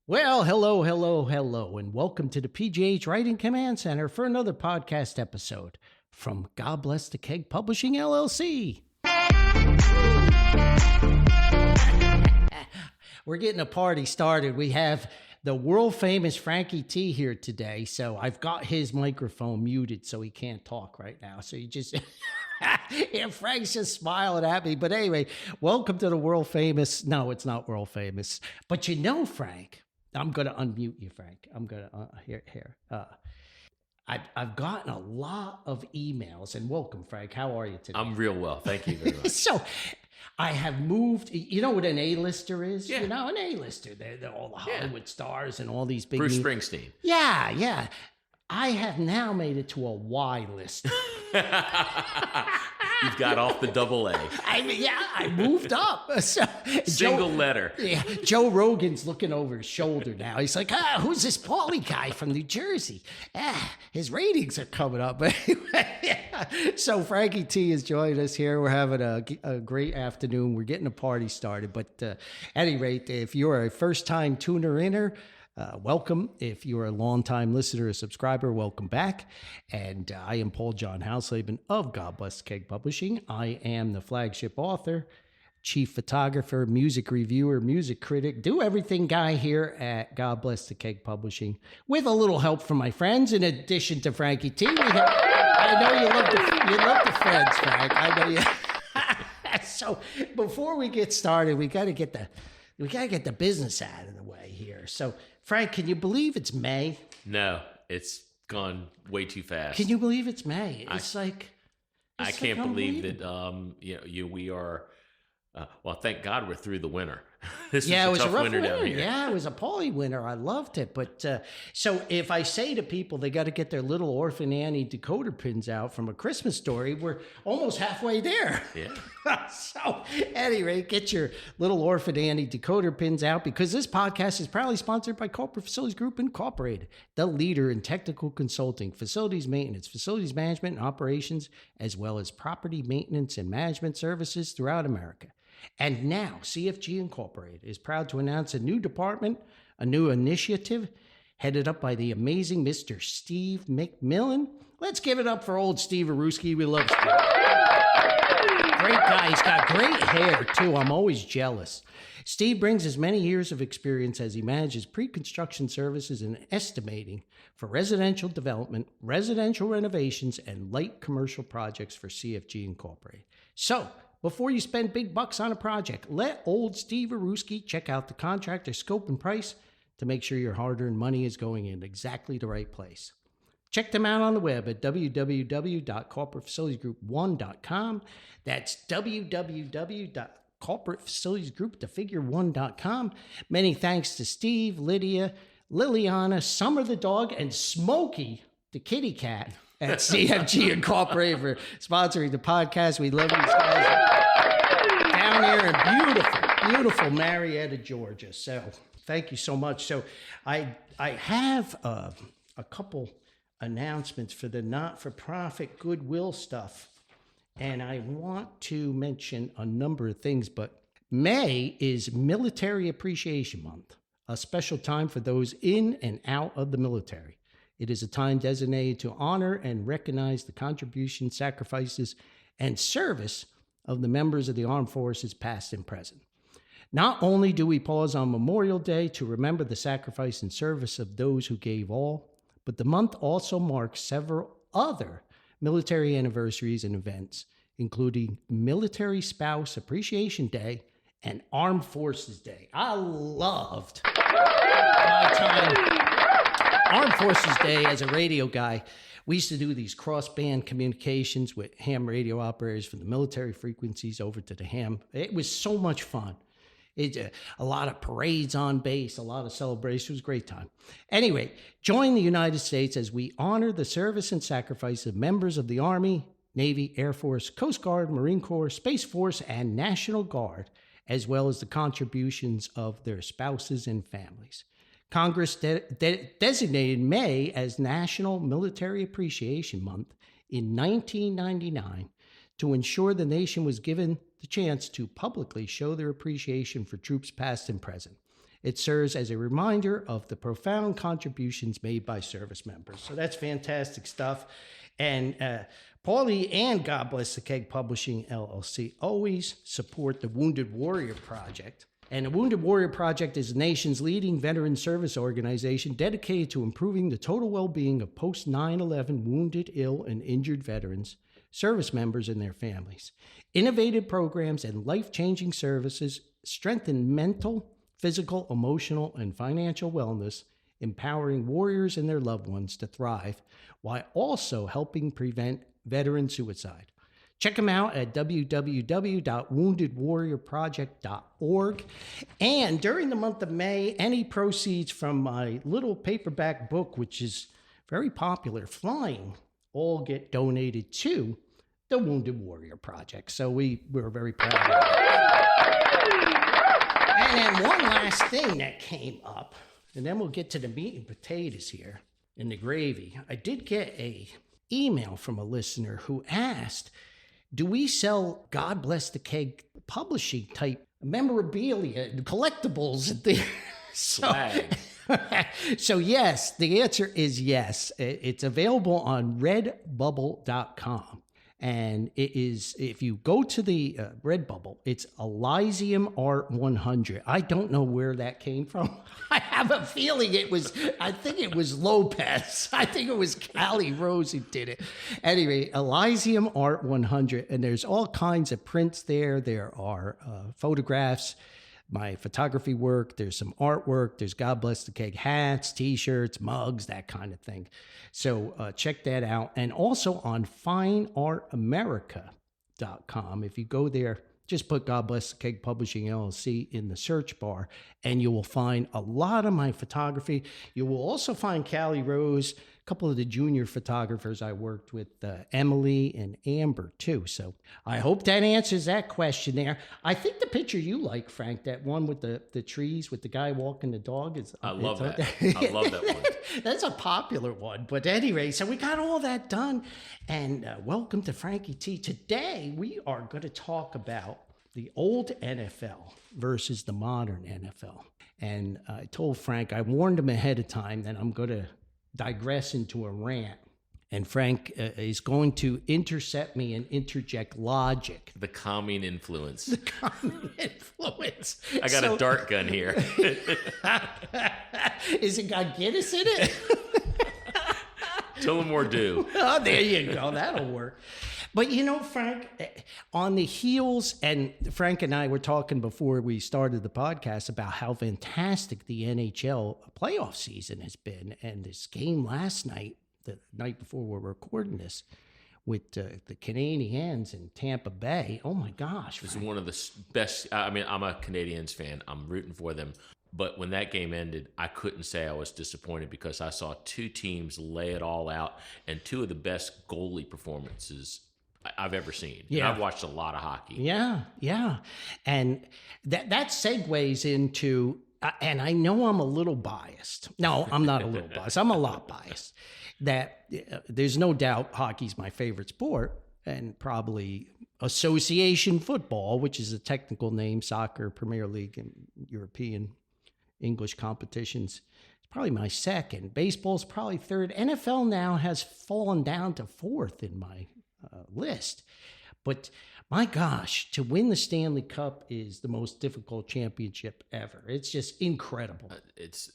Well, hello, and welcome to the PJH Writing Command Center for another podcast episode from God Bless the Keg Publishing, LLC. We're getting a party started. We have the world-famous Frankie T here today, so I've got his microphone muted so he can't talk right now. So you just... yeah, Frank's just smiling at me. But anyway, welcome to the world-famous... No, it's not world-famous. But you know, Frank... I'm going to unmute you, Frank. I'm going to, here. I've gotten a lot of emails, and welcome, Frank. How are you today? I'm real well. Thank you very much. So I have moved, you know what an A-lister is? Yeah. You know, an A-lister. They're all the Hollywood stars and all these big... Bruce Springsteen. Yeah. I have now made it to a Y-list. You've got off the double A. I moved up. So, Single letter. Yeah, Joe Rogan's looking over his shoulder now. He's like, who's this Paulie guy from New Jersey? His ratings are coming up. So Frankie T has joined us here. We're having a great afternoon. We're getting a party started. But at any rate, if you're a first-time tuner-inner, welcome. If you're a longtime listener or subscriber, welcome back. And I am John Hausleben of God Bless the Keg Publishing. I am the flagship author, chief photographer, music reviewer, music critic, do everything guy here at God Bless the Keg Publishing, with a little help from my friends. In addition to Frankie T, I know you love the friends, Frank. I know you. So before we get started, we got to get the business out of the way here. So, Frank, can you believe it's May? No, it's gone way too fast. Can you believe it's May? I can't believe that. We are. Well, thank God we're through the winter. This was a tough winter down here. Yeah, it was a Paulie winter. I loved it. But so if I say to people they got to get their little Orphan Annie decoder pins out from A Christmas Story, we're almost halfway there. Yeah. So anyway, get your little Orphan Annie decoder pins out, because this podcast is proudly sponsored by Corporate Facilities Group Incorporated, the leader in technical consulting, facilities maintenance, facilities management and operations, as well as property maintenance and management services throughout America. And now, CFG Incorporated is proud to announce a new department, a new initiative, headed up by the amazing Mr. Steve McMillan. Let's give it up for old Steve Aruski. We love Steve. Great guy. He's got great hair, too. I'm always jealous. Steve brings as many years of experience as he manages pre-construction services and estimating for residential development, residential renovations, and light commercial projects for CFG Incorporated. So, before you spend big bucks on a project, let old Steve Aruski check out the contractor scope and price to make sure your hard-earned money is going in exactly the right place. Check them out on the web at www.corporatefacilitiesgroup1.com. That's www.corporatefacilitiesgroup1.com. Many thanks to Steve, Lydia, Liliana, Summer the dog, and Smokey, the kitty cat, at CFG Incorporated for sponsoring the podcast. We love these guys down here in beautiful Marietta, Georgia. So thank you so much. So I have a couple announcements for the not-for-profit goodwill stuff, and I want to mention a number of things. But May is Military Appreciation Month, a special time for those in and out of the military. It is a time designated to honor and recognize the contributions, sacrifices, and service of the members of the armed forces, past and present. Not only do we pause on Memorial Day to remember the sacrifice and service of those who gave all, but the month also marks several other military anniversaries and events, including Military Spouse Appreciation Day and Armed Forces Day. I loved my time. Armed Forces Day, as a radio guy, we used to do these cross-band communications with ham radio operators from the military frequencies over to the ham. It was so much fun. A lot of parades on base, a lot of celebrations. It was a great time. Anyway, join the United States as we honor the service and sacrifice of members of the Army, Navy, Air Force, Coast Guard, Marine Corps, Space Force, and National Guard, as well as the contributions of their spouses and families. Congress designated May as National Military Appreciation Month in 1999 to ensure the nation was given the chance to publicly show their appreciation for troops past and present. It serves as a reminder of the profound contributions made by service members. So that's fantastic stuff. And Paulie and God Bless the Keg Publishing, LLC, always support the Wounded Warrior Project. And the Wounded Warrior Project is the nation's leading veteran service organization dedicated to improving the total well-being of post-9/11 wounded, ill, and injured veterans, service members, and their families. Innovative programs and life-changing services strengthen mental, physical, emotional, and financial wellness, empowering warriors and their loved ones to thrive, while also helping prevent veteran suicide. Check them out at www.woundedwarriorproject.org. And during the month of May, any proceeds from my little paperback book, which is very popular, Flying, all get donated to the Wounded Warrior Project. So we're very proud of that. And then one last thing that came up, and then we'll get to the meat and potatoes here and the gravy. I did get a email from a listener who asked, do we sell God Bless the Keg publishing type memorabilia and collectibles and things? So yes, the answer is yes. It's available on redbubble.com. And it is, if you go to the Redbubble, it's Elysium Art 100. I don't know where that came from. I have a feeling I think it was Lopez. I think it was Callie Rose who did it. Anyway, Elysium Art 100. And there's all kinds of prints there. There are photographs, my photography work, there's some artwork, there's God Bless the Keg hats, t-shirts, mugs, that kind of thing. So check that out. And also on fineartamerica.com. If you go there, just put God Bless the Keg Publishing LLC in the search bar, and you will find a lot of my photography. You will also find Callie Rose, a couple of the junior photographers I worked with, Emily and Amber too. So I hope that answers that question there. I think the picture you like, Frank, that one with the trees with the guy walking the dog, is. I love that. I love that one. That's a popular one. But anyway, so we got all that done. And welcome to Frankie T. Today, we are going to talk about the old NFL versus the modern NFL. And I told Frank, I warned him ahead of time that I'm going to digress into a rant. And Frank is going to intercept me and interject logic. The calming influence. The calming influence. I got a dart gun here. Is it got Guinness in it? Tullamore Dew. Oh, there you go. That'll work. But you know, Frank, on the heels, and Frank and I were talking before we started the podcast about how fantastic the NHL playoff season has been. And this game last night, the night before we're recording this, with the Canadiens and Tampa Bay. Oh my gosh. It was one of the best. I mean, I'm a Canadiens fan. I'm rooting for them. But when that game ended, I couldn't say I was disappointed because I saw two teams lay it all out and two of the best goalie performances I've ever seen. Yeah. I've watched a lot of hockey. Yeah. And that segues into, and I know I'm a little biased. No, I'm not a little biased. I'm a lot biased. That there's no doubt hockey's my favorite sport, and probably association football, which is a technical name, soccer, Premier League, and European English competitions. It's probably my second. Baseball's probably third. NFL now has fallen down to fourth in my list. But my gosh, to win the Stanley Cup is the most difficult championship ever. It's just incredible. It's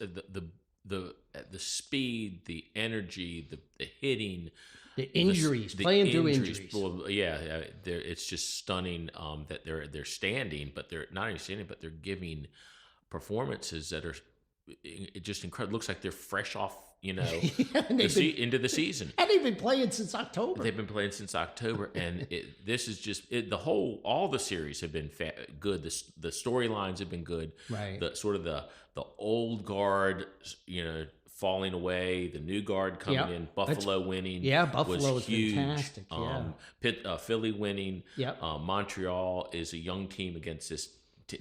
the speed, the energy, the hitting, the injuries, playing through injuries. Well, yeah, it's just stunning that they're standing, but they're not even standing, but they're giving performances that are just incredible. It looks like they're fresh off, into the season. And they've been playing since October. And this is just all the series have been good. The storylines have been good. Right. The sort of the old guard, falling away, the new guard coming in, Buffalo winning. Yeah, Buffalo was huge. Fantastic. Yeah. Philly winning. Yep. Montreal is a young team against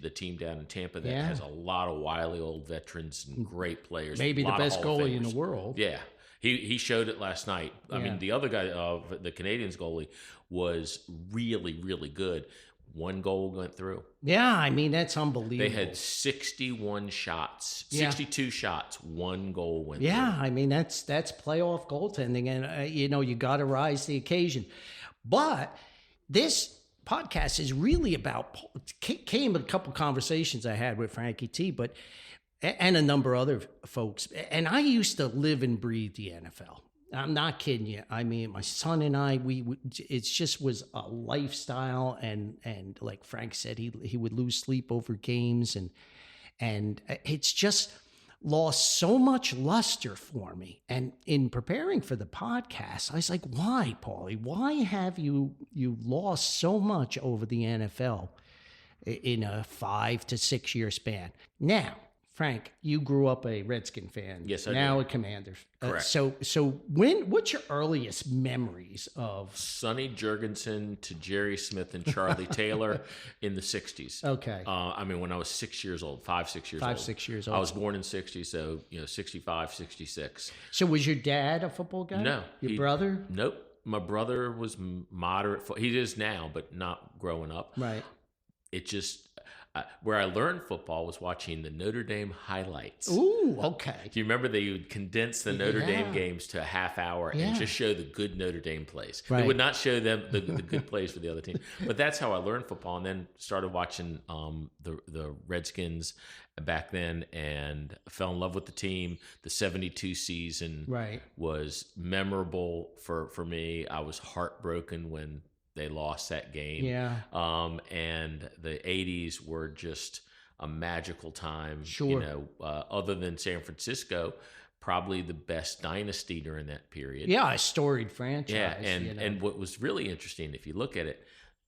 the team down in Tampa that has a lot of wily old veterans and great players. Maybe the best goalie in the world. Yeah. He showed it last night. I mean, the other guy, the Canadiens goalie, was really, really good. one goal went through. Yeah, I mean, that's unbelievable. They had 61 shots, 62 shots, one goal went through. Yeah, I mean, that's playoff goaltending, and you got to rise to the occasion. But this podcast is really about, came a couple conversations I had with Frankie T, and a number of other folks. And I used to live and breathe the NFL. I'm not kidding you. I mean, my son and I, it just was a lifestyle. And like Frank said, he would lose sleep over games, and it's just lost so much luster for me. And in preparing for the podcast, I was like, why, Paulie? Why have you lost so much over the NFL in a 5 to 6 year span? Now, Frank, you grew up a Redskin fan. Yes, I now did. a Commanders. Correct. So what's your earliest memories of Sonny Jurgensen to Jerry Smith and Charlie Taylor in the 60s? Okay. I mean, when I was 6 years old, 6 years old. 6 years old. I was born in 60, so 65, 66. So was your dad a football guy? No. Your brother? Nope. My brother was moderate. He is now, but not growing up. Right. It just where I learned football was watching the Notre Dame highlights. Ooh, okay. Do you remember they would condense the Notre Dame games to a half hour and just show the good Notre Dame plays? Right. They would not show them the good plays for the other team. But that's how I learned football, and then started watching the Redskins back then, and fell in love with the team. The 72 season was memorable for me. I was heartbroken when they lost that game. Yeah. And the 80s were just a magical time. Sure. Other than San Francisco, probably the best dynasty during that period. Yeah, a storied franchise. Yeah, and what was really interesting, if you look at it,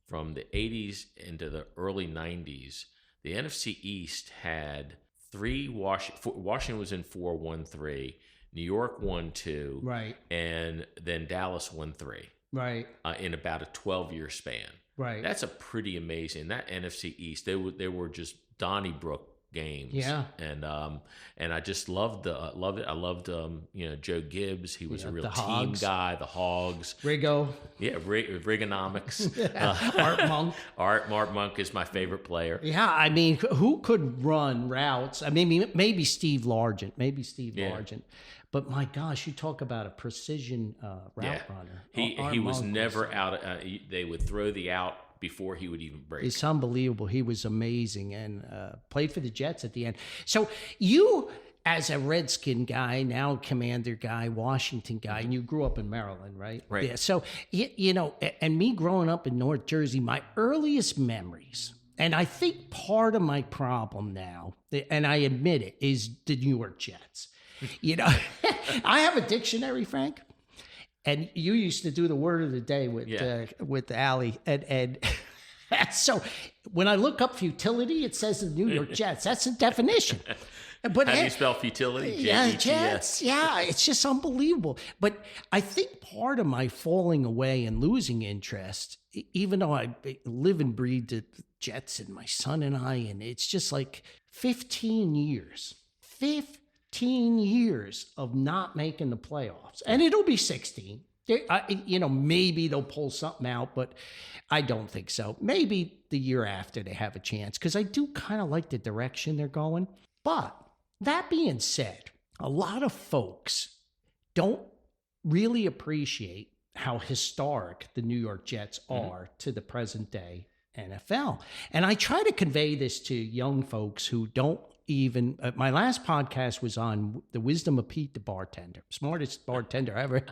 from the 80s into the early 90s, the NFC East had Washington was in 4-1-3, New York won 2, right, and then Dallas won 3. Right. In about a 12-year span. Right. That's a pretty amazing. That NFC East, they were just Donnybrook games. Yeah. And I just loved it. I loved Joe Gibbs. He was a real team Hogs guy. The Hogs. Rigo. Yeah, Rigonomics. Art Monk. Art Monk is my favorite player. Yeah, I mean, who could run routes? I mean, maybe Steve Largent. Largent. But my gosh, you talk about a precision route runner. He was never out. They would throw the out before he would even break. It's unbelievable. He was amazing, and played for the Jets at the end. So you, as a Redskin guy, now Commander guy, Washington guy, and you grew up in Maryland, right? Right. Yeah. So, and me growing up in North Jersey, my earliest memories, and I think part of my problem now, and I admit it, is the New York Jets. I have a dictionary, Frank, and you used to do the word of the day with Allie, and so when I look up futility, it says the New York Jets. That's the definition. But how do you spell futility? Yeah, Jets. Yeah, it's just unbelievable. But I think part of my falling away and losing interest, even though I live and breathe the Jets and my son and I, and it's just like 15 years. 15 years of not making the playoffs, and it'll be 16. Maybe they'll pull something out, but I don't think so. Maybe the year after they have a chance, because I do kind of like the direction they're going. But that being said, a lot of folks don't really appreciate how historic the New York Jets are to the present day NFL. And I try to convey this to young folks who don't even, my last podcast was on the wisdom of Pete the bartender, smartest bartender ever.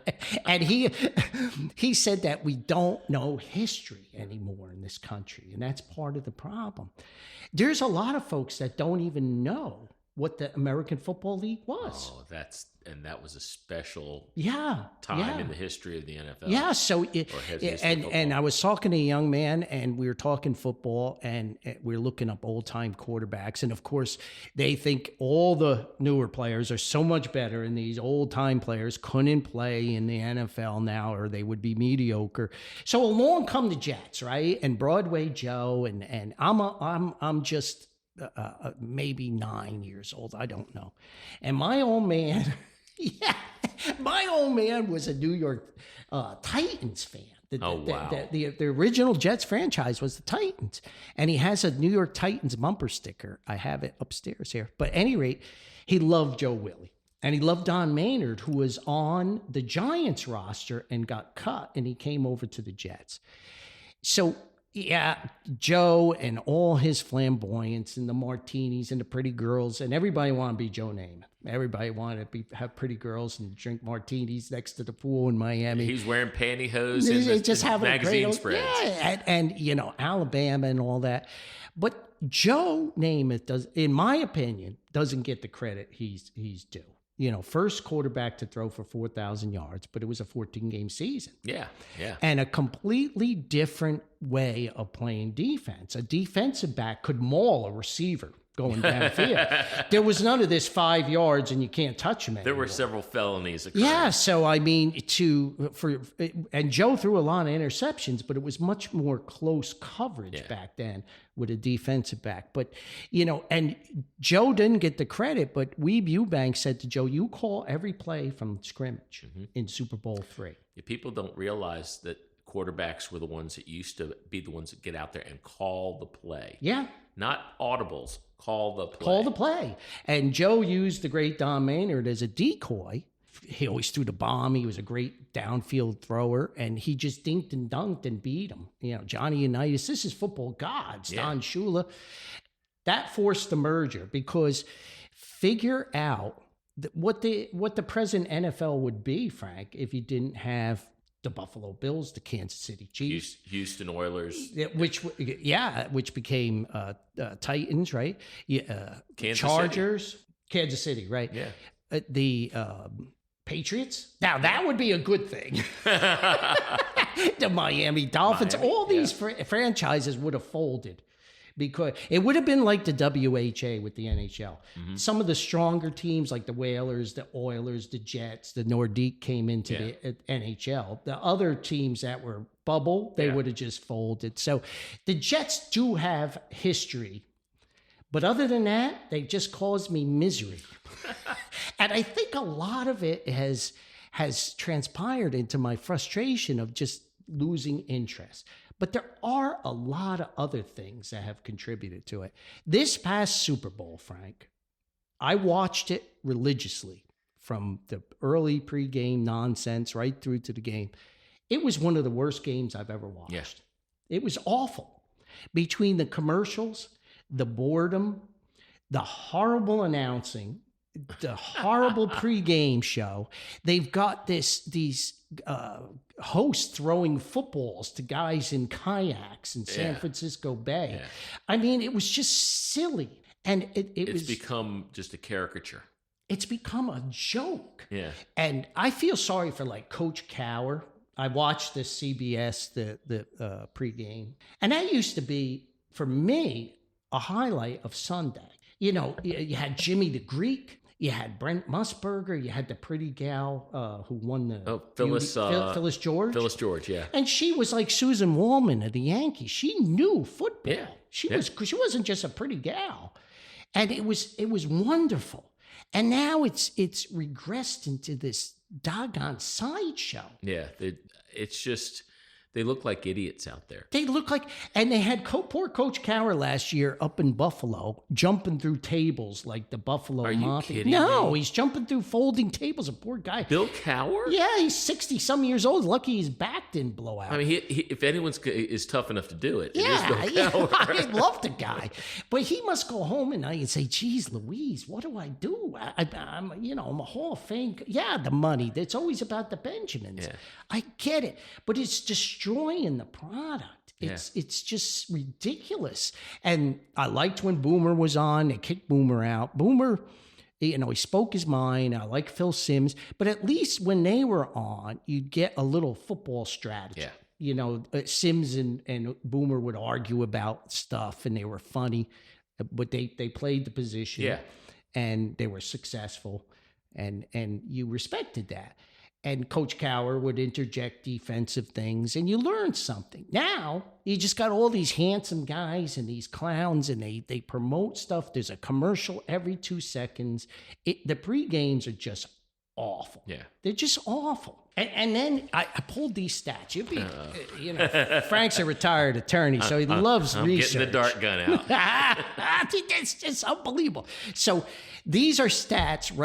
And he said that we don't know history anymore in this country. And that's part of the problem. There's a lot of folks that don't even know what the American Football League was. Oh, that was a special time in the history of the NFL. Yeah, so and I was talking to a young man, and we were talking football, and we were looking up old-time quarterbacks, and of course, they think all the newer players are so much better, and these old-time players couldn't play in the NFL now, or they would be mediocre. So along come the Jets, right? And Broadway Joe, and I'm just maybe 9 years old. I don't know. And my old man, my old man was a New York Titans fan. wow. The original Jets franchise was the Titans. And he has a New York Titans bumper sticker. I have it upstairs here. But at any rate, he loved Joe Willie. And he loved Don Maynard, who was on the Giants roster and got cut, and he came over to the Jets. So, yeah, Joe and all his flamboyance and the martinis and the pretty girls, and everybody wanted to be Joe Namath. Everybody wanted to have pretty girls and drink martinis next to the pool in Miami. He's wearing pantyhose and just having magazine spreads. Yeah, and Alabama and all that. But Joe Namath does, in my opinion, doesn't get the credit he's due. First quarterback to throw for 4,000 yards, but it was a 14-game season. Yeah. And a completely different way of playing defense. A defensive back could maul a receiver going downfield. There was none of this 5 yards and you can't touch him anymore. There were several felonies occurring. Yeah, so I mean, and Joe threw a lot of interceptions, but it was much more close coverage back then with a defensive back. But, and Joe didn't get the credit, but Weeb Eubanks said to Joe, you call every play from scrimmage in Super Bowl III. Yeah, people don't realize that quarterbacks were the ones that used to be the ones that get out there and call the play. Yeah. Not audibles, call the play. Call the play. And Joe used the great Don Maynard as a decoy. He always threw the bomb. He was a great downfield thrower, and he just dinked and dunked and beat him. Johnny Unitas, this is football gods, Don Shula. That forced the merger because figure out what the present NFL would be, Frank, if you didn't have the Buffalo Bills, the Kansas City Chiefs, Houston Oilers, which became Titans, right? Kansas Chargers, City. Kansas City, right? Yeah. The Patriots. Now that would be a good thing. The Miami Dolphins. All these franchises would have folded. Because it would have been like the WHA with the NHL. Mm-hmm. Some of the stronger teams like the Whalers, the Oilers, the Jets, the Nordique came into the NHL. The other teams that were bubble, they would have just folded. So the Jets do have history. But other than that, they just caused me misery. And I think a lot of it has transpired into my frustration of just losing interest. But there are a lot of other things that have contributed to it. This past Super Bowl, Frank, I watched it religiously from the early pregame nonsense right through to the game. It was one of the worst games I've ever watched. Yeah. It was awful. Between the commercials, the boredom, the horrible announcing, the horrible pregame show. They've got these hosts throwing footballs to guys in kayaks in San Francisco Bay. Yeah. I mean, it was just silly. And it's become just a caricature. It's become a joke. Yeah. And I feel sorry for Coach Cower. I watched the CBS, the pregame. And that used to be, for me, a highlight of Sunday. You had Jimmy the Greek. You had Brent Musburger. You had the pretty gal who won the Phyllis George. Phyllis George, yeah. And she was like Susan Wallman of the Yankees. She knew football. Yeah. She wasn't just a pretty gal, and it was wonderful. And now it's regressed into this doggone sideshow. Yeah, it's just. They look like idiots out there. They look like, and they had poor Coach Cower last year up in Buffalo, jumping through tables like the Buffalo Mafia. Are you kidding me? He's jumping through folding tables. A poor guy. Bill Cower? Yeah, he's 60-some years old. Lucky his back didn't blow out. I mean, if anyone is tough enough to do it, it is Bill Cower. I love the guy. But he must go home at night and say, geez, Louise, what do I do? I'm a Hall of Fame. Yeah, the money. It's always about the Benjamins. Yeah. I get it. But it's destroying the product. It's just ridiculous. And I liked when Boomer was on. They kicked Boomer out. Boomer, he spoke his mind. I like Phil Simms. But at least when they were on, you'd get a little football strategy. Yeah. Simms and Boomer would argue about stuff, and they were funny. But they played the position. Yeah. And they were successful. And you respected that. And Coach Cower would interject defensive things, and you learned something. Now, you just got all these handsome guys and these clowns, and they promote stuff. There's a commercial every 2 seconds. The pre-games are just awful. Yeah. They're just awful. And then I pulled these stats. You'd be, you know, Frank's a retired attorney, so he loves research. Getting the dart gun out. It's just unbelievable. So these are stats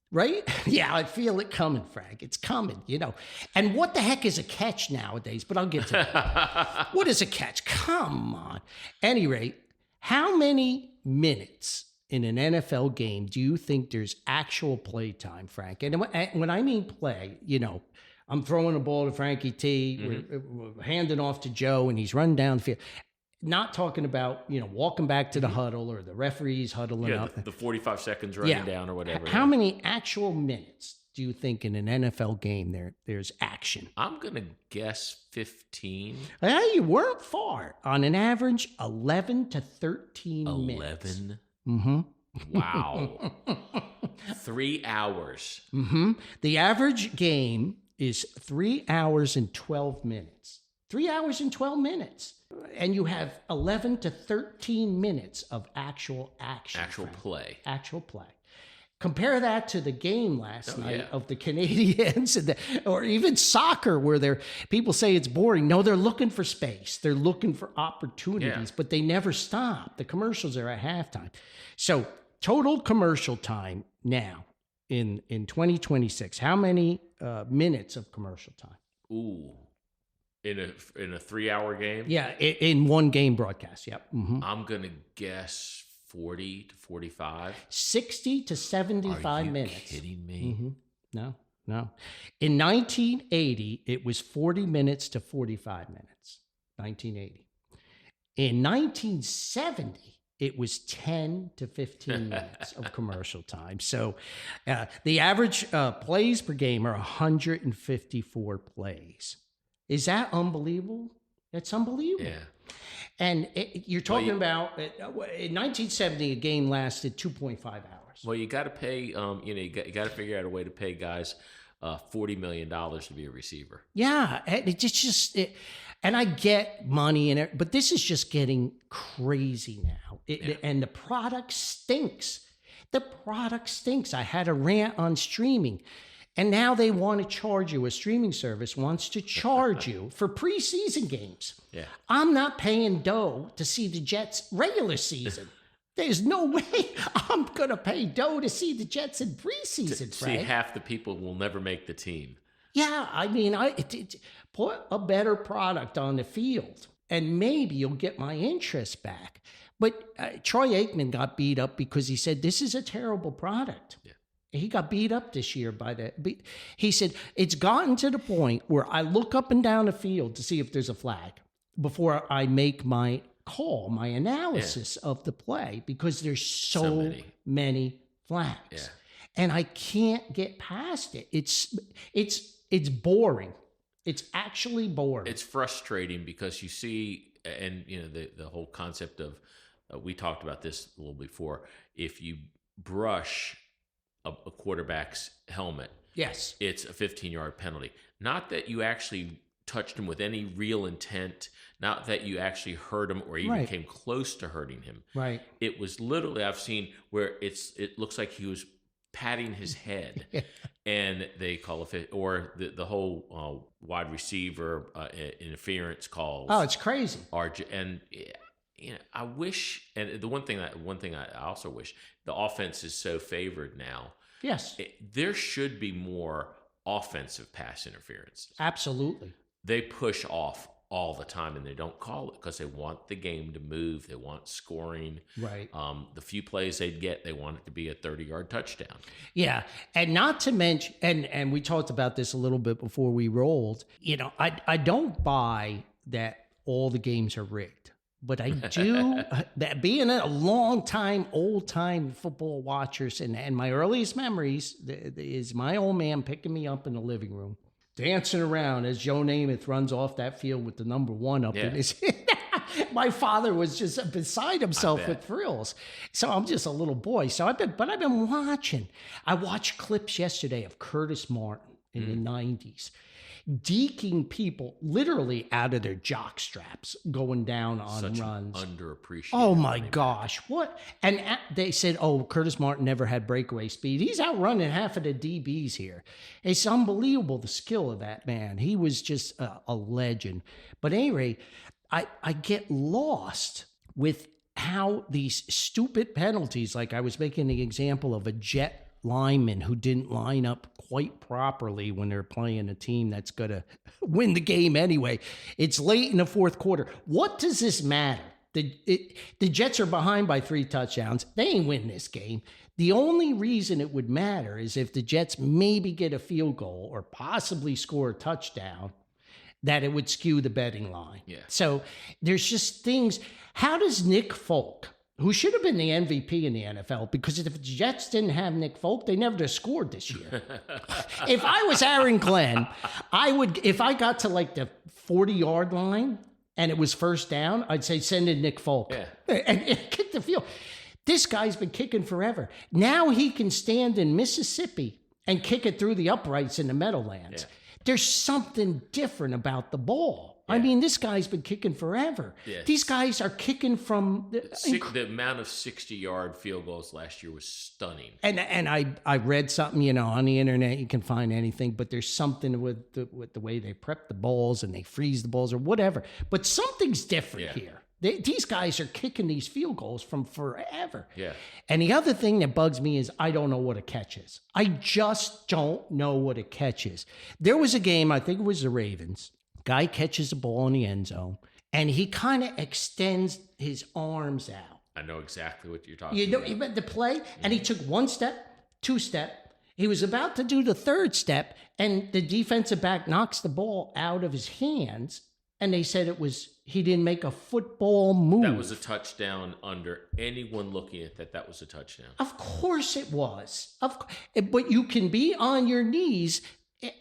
right? Yeah, I feel it coming, Frank. It's coming, you know. And what the heck is a catch nowadays? But I'll get to that. What is a catch? Come on. Any rate, how many minutes in an NFL game do you think there's actual play time, Frank? And when I mean play, you know, I'm throwing a ball to Frankie T, we're handing off to Joe, and he's running down the field. Not talking about, you know, walking back to the huddle or the referees huddling up. The 45 seconds running down or whatever. How many actual minutes do you think in an NFL game there's action? I'm going to guess 15. You weren't far. On an average, 11 to 13 minutes. 11? Mm-hmm. Wow. 3 hours. Mm-hmm. The average game is 3 hours and 12 minutes. 3 hours and 12 minutes. And you have 11 to 13 minutes of actual action. Actual play. Actual play. Compare that to the game last night of the Canadians or even soccer where people say it's boring. No, they're looking for space. They're looking for opportunities, but they never stop. The commercials are at halftime. So total commercial time now in 2026, how many minutes of commercial time? Ooh. In a 3 hour game? Yeah, in one game broadcast. Yep. Mm-hmm. I'm going to guess 40 to 45. 60 to 75 minutes. Are you kidding me? Mm-hmm. No. In 1980, it was 40 minutes to 45 minutes. 1980. In 1970, it was 10 to 15 minutes of commercial time. So the average plays per game are 154 plays. Is that unbelievable? That's unbelievable. Yeah. And you're talking about, in 1970, a game lasted 2.5 hours. Well, you got to pay, you got to figure out a way to pay guys $40 million to be a receiver. Yeah. And I get money in it, but this is just getting crazy now. And the product stinks. The product stinks. I had a rant on streaming. And now they want to charge you. A streaming service wants to charge you for preseason games. Yeah. I'm not paying dough to see the Jets regular season. There's no way I'm going to pay dough to see the Jets in preseason, See, half the people will never make the team. Yeah, I mean, put a better product on the field, and maybe you'll get my interest back. But Troy Aikman got beat up because he said, this is a terrible product. Yeah. He got beat up this year by that. He said, it's gotten to the point where I look up and down the field to see if there's a flag before I make my call, my analysis of the play, because there's so many flags. Yeah. And I can't get past it. It's boring. It's actually boring. It's frustrating because you see, and you know, the whole concept of, we talked about this a little before, if you brush a quarterback's helmet, yes, it's a 15-yard penalty. Not that you actually touched him with any real intent, not that you actually hurt him or even came close to hurting him. Right. It was literally, I've seen where it looks like he was patting his head, and they call it, or the whole wide receiver interference calls. Oh, it's crazy. And you know, I wish, and the one thing I also wish, the offense is so favored now. Yes, there should be more offensive pass interference. Absolutely. They push off all the time, and they don't call it because they want the game to move. They want scoring. Right. The few plays they'd get, they want it to be a 30-yard touchdown. Yeah, and not to mention, and we talked about this a little bit before we rolled. You know, I don't buy that all the games are rigged. But I do, that being a old-time football watchers, and my earliest memories is my old man picking me up in the living room, dancing around as Joe Namath runs off that field with the number 1 up in his My father was just beside himself with thrills. So I'm just a little boy. So I've been watching. I watched clips yesterday of Curtis Martin in the 90s. deking people literally out of their jock straps going down on Such runs. Underappreciated. Oh my gosh. What? And they said, oh, Curtis Martin never had breakaway speed. He's outrunning half of the DBs here. It's unbelievable, the skill of that man. He was just a legend. But at any rate, I get lost with how these stupid penalties, like I was making the example of a Jet lineman who didn't line up quite properly when they're playing a team that's going to win the game anyway. It's late in the fourth quarter. What does this matter? The Jets are behind by 3 touchdowns. They ain't win this game. The only reason it would matter is if the Jets maybe get a field goal or possibly score a touchdown, that it would skew the betting line. Yeah. So there's just things. How does Nick Folk, who should have been the MVP in the NFL, because if the Jets didn't have Nick Folk, they never would have scored this year. If I was Aaron Glenn, I would, if I got to like the 40-yard line and it was first down, I'd say send in Nick Folk and kick the field. This guy's been kicking forever. Now he can stand in Mississippi and kick it through the uprights in the Meadowlands. Yeah. There's something different about the ball. Yeah. I mean, this guy's been kicking forever. Yes. These guys are kicking from... The amount of 60-yard field goals last year was stunning. And I read something, on the internet, you can find anything, but there's something with the way they prep the balls and they freeze the balls or whatever. But something's different here. These guys are kicking these field goals from forever. Yeah. And the other thing that bugs me is I don't know what a catch is. I just don't know what a catch is. There was a game, I think it was the Ravens. Guy catches a ball in the end zone, and he kind of extends his arms out. I know exactly what you're talking about. You know, the play, and he took 1 step, 2 step. He was about to do the 3rd step, and the defensive back knocks the ball out of his hands. And they said he didn't make a football move. That was a touchdown under anyone looking at that. That was a touchdown. Of course it was. But you can be on your knees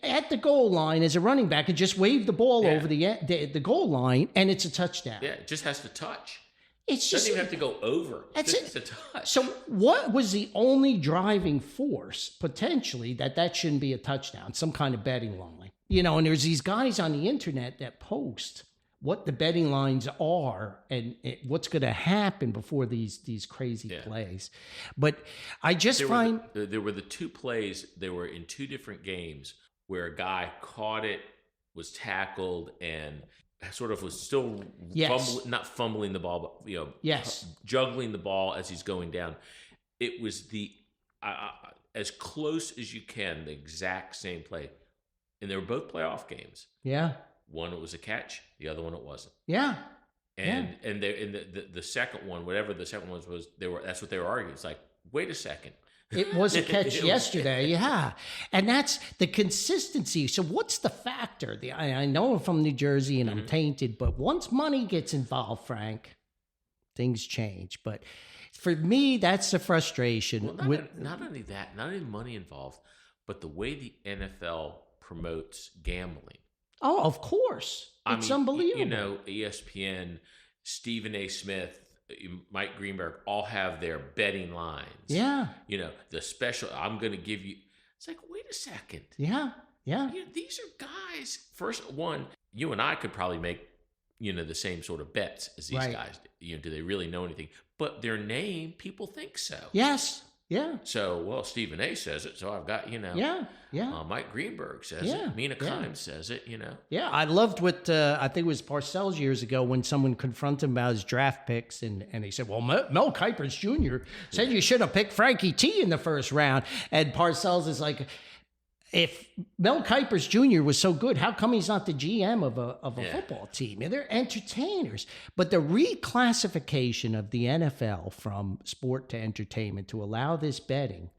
at the goal line as a running back and just wave the ball over the goal line, and it's a touchdown. Yeah, it just has to touch. It doesn't even have to go over. That's just a touch. So what was the only driving force, potentially, that shouldn't be a touchdown? Some kind of betting line. And there's these guys on the internet that post what the betting lines are and what's going to happen before these crazy plays. But I just find... There were the 2 plays, they were in 2 different games where a guy caught it, was tackled, and sort of was still not fumbling the ball, but juggling the ball as he's going down. It was as close as you can, the exact same play. And they were both playoff games. Yeah. One, it was a catch. The other one, it wasn't. Yeah. And the second one, whatever the second one was, that's what they were arguing. It's like, wait a second. It was a catch yesterday. Yeah. And that's the consistency. So what's the factor? I know I'm from New Jersey and I'm tainted, but once money gets involved, Frank, things change. But for me, that's the frustration. Well, not only that, not only money involved, but the way the NFL promotes gambling. Oh, of course. It's unbelievable. ESPN, Stephen A. Smith, Mike Greenberg all have their betting lines. Yeah. The special, I'm going to give you. It's like, wait a second. Yeah. Yeah. These are guys. First one, you and I could probably make, the same sort of bets as these guys. Do they really know anything? But their name, people think so. Yes. Yeah. So, Stephen A. says it, so I've got, Mike Greenberg says it. Mina Kimes says it, Yeah, I loved what, I think it was Parcells years ago when someone confronted him about his draft picks, and he said, well, Mel Kiper's Jr. said you should have picked Frankie T in the first round. And Parcells is like, if Mel Kiper's Jr. was so good, how come he's not the GM of a football team? They're entertainers. But the reclassification of the NFL from sport to entertainment to allow this betting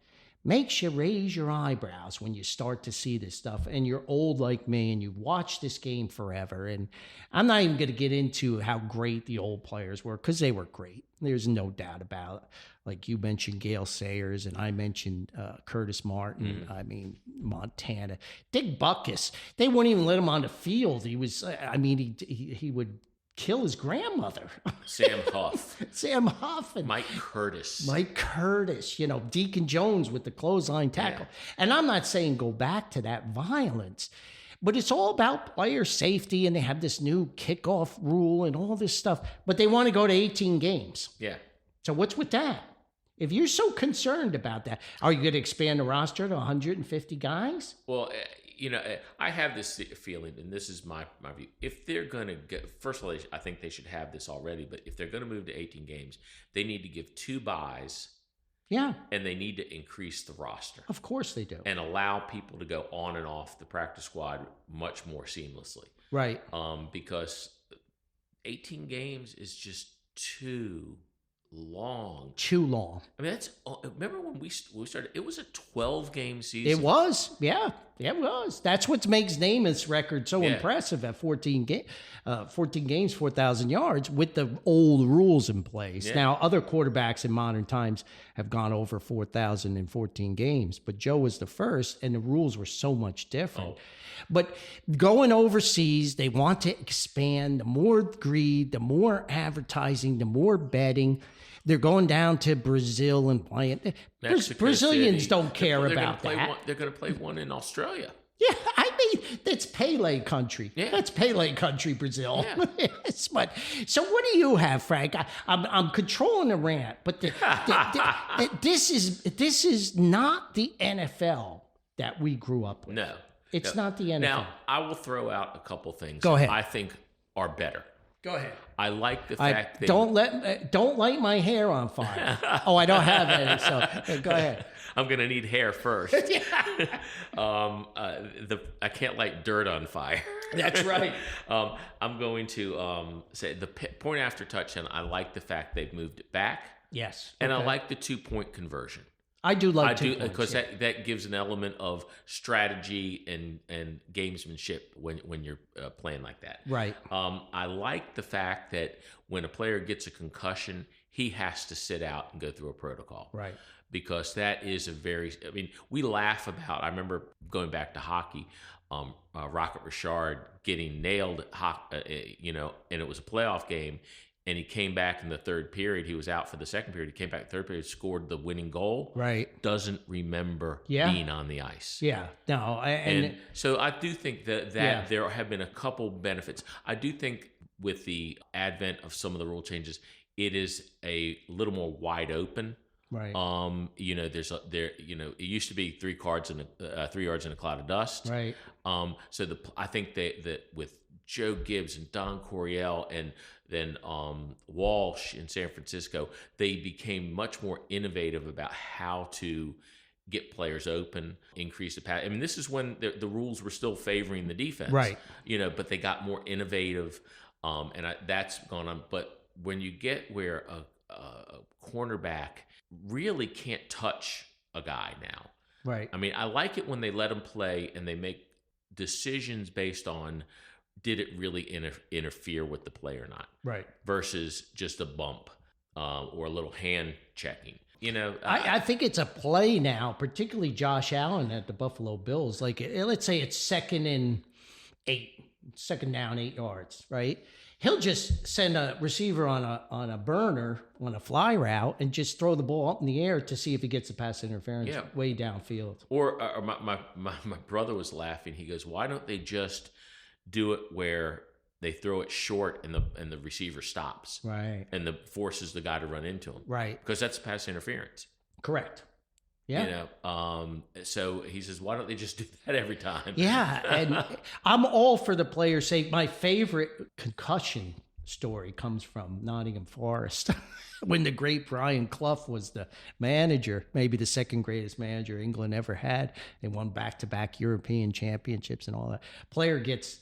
makes you raise your eyebrows when you start to see this stuff. And you're old like me and you've watched this game forever. And I'm not even going to get into how great the old players were, because they were great. There's no doubt about it. Like you mentioned Gale Sayers, and I mentioned Curtis Martin. I mean, Montana. Dick Butkus. They wouldn't even let him on the field. He was, he would kill his grandmother. Sam Huff. Sam Huff. And Mike Curtis. Deacon Jones with the clothesline tackle. Yeah. And I'm not saying go back to that violence, But it's all about player safety, and they have this new kickoff rule and all this stuff. But they want to go to 18 games. Yeah. So what's with that? If you're so concerned about that, are you going to expand the roster to 150 guys? Well, I have this feeling, and this is my view. If they're going to get, first of all, I think they should have this already, but if they're going to move to 18 games, they need to give 2 buys. Yeah. And they need to increase the roster. Of course they do. And allow people to go on and off the practice squad much more seamlessly. Right. Because 18 games is just too long. Too long. I mean, remember when we started, it was a 12-game season. It was. Yeah, it was. That's what makes Namath's record so impressive at 14 games, 4,000 yards with the old rules in place. Yeah. Now, other quarterbacks in modern times have gone over 4,000 in 14 games, but Joe was the first, and the rules were so much different. Oh. But going overseas, they want to expand. The more greed, the more advertising, the more betting. They're going down to Brazil and playing. Brazilians City. Don't care about that. They're going to play one in Australia. Yeah, I mean, that's Pele country. Yeah. That's Pele country, Brazil. Yeah. Yes, but so what do you have, Frank? I'm controlling the rant, but this is not the NFL that we grew up with. No. It's not the NFL. Now, I will throw out a couple things Go ahead. I think are better. Go ahead. I like the fact that don't light my hair on fire. Oh, I don't have any, so go ahead. I'm gonna need hair first. I can't light dirt on fire. That's right. I'm going to say the point after touchdown. I like the fact they've moved it back. Yes, and I like the 2-point conversion. I do like 2 points, because that gives an element of strategy and gamesmanship when you're playing like that. Right. I like the fact that when a player gets a concussion, he has to sit out and go through a protocol. Right. Because that is we laugh about. I remember going back to hockey. Rocket Richard getting nailed, and it was a playoff game. And he came back in the third period. He was out for the second period. He came back third period, scored the winning goal. Right. Doesn't remember being on the ice. Yeah. No. And so I do think that there have been a couple benefits. I do think with the advent of some of the rule changes, it is a little more wide open. Right. It used to be 3 yards in a cloud of dust. Right. I think that with Joe Gibbs and Don Coryell and then Walsh in San Francisco, they became much more innovative about how to get players open, increase the pass. I mean, this is when the rules were still favoring the defense, right? But they got more innovative, that's gone on. But when you get where a cornerback really can't touch a guy now, right? I mean, I like it when they let them play and they make decisions based on, did it really interfere with the play or not? Right. Versus just a bump or a little hand checking. I think it's a play now, particularly Josh Allen at the Buffalo Bills. Like, let's say it's 2nd and 8, 2nd down 8 yards, right? He'll just send a receiver on a burner on a fly route and just throw the ball up in the air to see if he gets a pass interference way downfield. Or my brother was laughing. He goes, "Why don't they just do it where they throw it short and the receiver stops, right, and forces the guy to run into him, right? Because that's pass interference." Correct. Yeah. So he says, "Why don't they just do that every time?" Yeah, and I'm all for the players' sake. My favorite concussion story comes from Nottingham Forest when the great Brian Clough was the manager, maybe the 2nd greatest manager England ever had. They won back-to-back European championships and all that. Player gets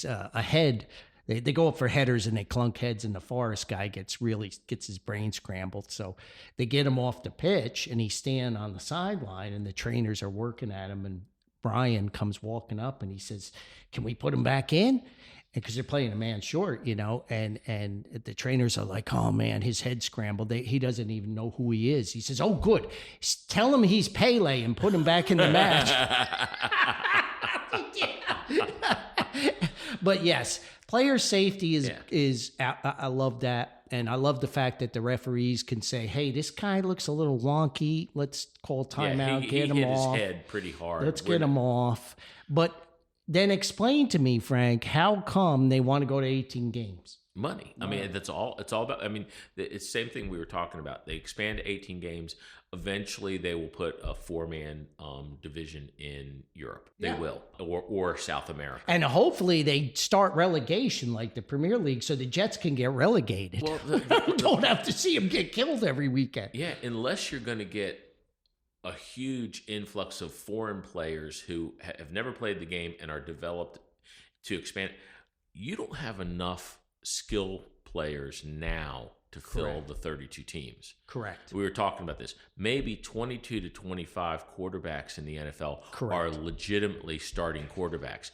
ahead. They go up for headers and they clunk heads, and the Forest guy gets his brain scrambled. So they get him off the pitch, and he's standing on the sideline, and the trainers are working at him. And Brian comes walking up, and he says, "Can we put him back in?" Because they're playing a man short, and the trainers are like, "Oh man, his head scrambled. He doesn't even know who he is." He says, "Oh good, tell him he's Pele and put him back in the match." But yes, player safety is I love that, and I love the fact that the referees can say, "Hey, this guy looks a little wonky. Let's call timeout, get him off." His head pretty hard. Let's get him off. But then explain to me, Frank, how come they want to go to 18 games? Money. I mean, that's all. It's all about. I mean, it's the same thing we were talking about. They expand to 18 games. Eventually, they will put a 4-man division in Europe. They will, or South America. And hopefully, they start relegation like the Premier League, so the Jets can get relegated. Well, don't have to see them get killed every weekend. Yeah, unless you're going to get a huge influx of foreign players who have never played the game and are developed to expand. You don't have enough skill players now to fill the 32 teams. Correct. We were talking about this. Maybe 22 to 25 quarterbacks in the NFL are legitimately starting quarterbacks.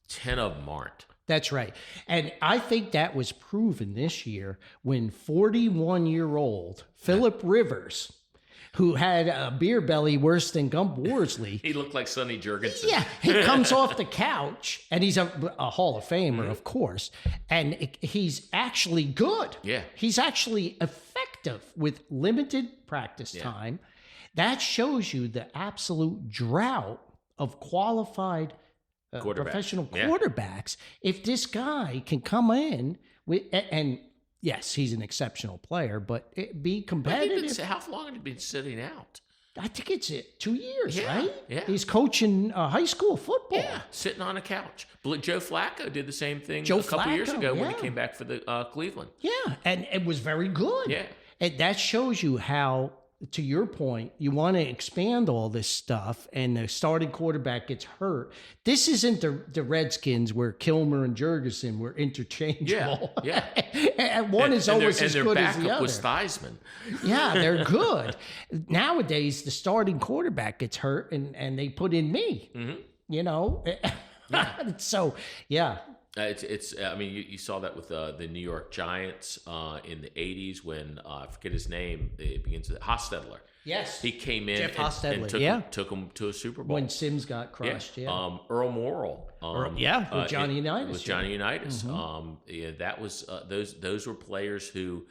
10 of them aren't. That's right. And I think that was proven this year when 41-year-old Phillip Rivers, who had a beer belly worse than Gump Worsley. He looked like Sonny Jurgensen. Yeah, he comes off the couch, and he's a Hall of Famer, of course, and he's actually good. Yeah. He's actually effective with limited practice time. That shows you the absolute drought of qualified professional quarterbacks. If this guy can come in with, and yes, he's an exceptional player, but be competitive. How long had he been sitting out? I think it's 2 years, right? Yeah. He's coaching high school football. Yeah, sitting on a couch. Joe Flacco did the same thing a couple years ago when he came back for the Cleveland. Yeah, and it was very good. Yeah. And that shows you how, to your point, you want to expand all this stuff, and the starting quarterback gets hurt. This isn't the Redskins where Kilmer and Jurgensen were interchangeable. Yeah. And one is always as good as the other. Their backup was Theismann. Yeah, they're good. Nowadays, the starting quarterback gets hurt, and they put in me. Mm-hmm. You know? So, yeah. It's. I mean, you saw that with the New York Giants in the '80s when I forget his name. It begins with Hostetler. Yes, he came in Jeff and took him to a Super Bowl when Sims got crushed. Yeah. Earl Morrall. With Johnny Unitas. With Johnny Unitas. Mm-hmm. That was those were players who.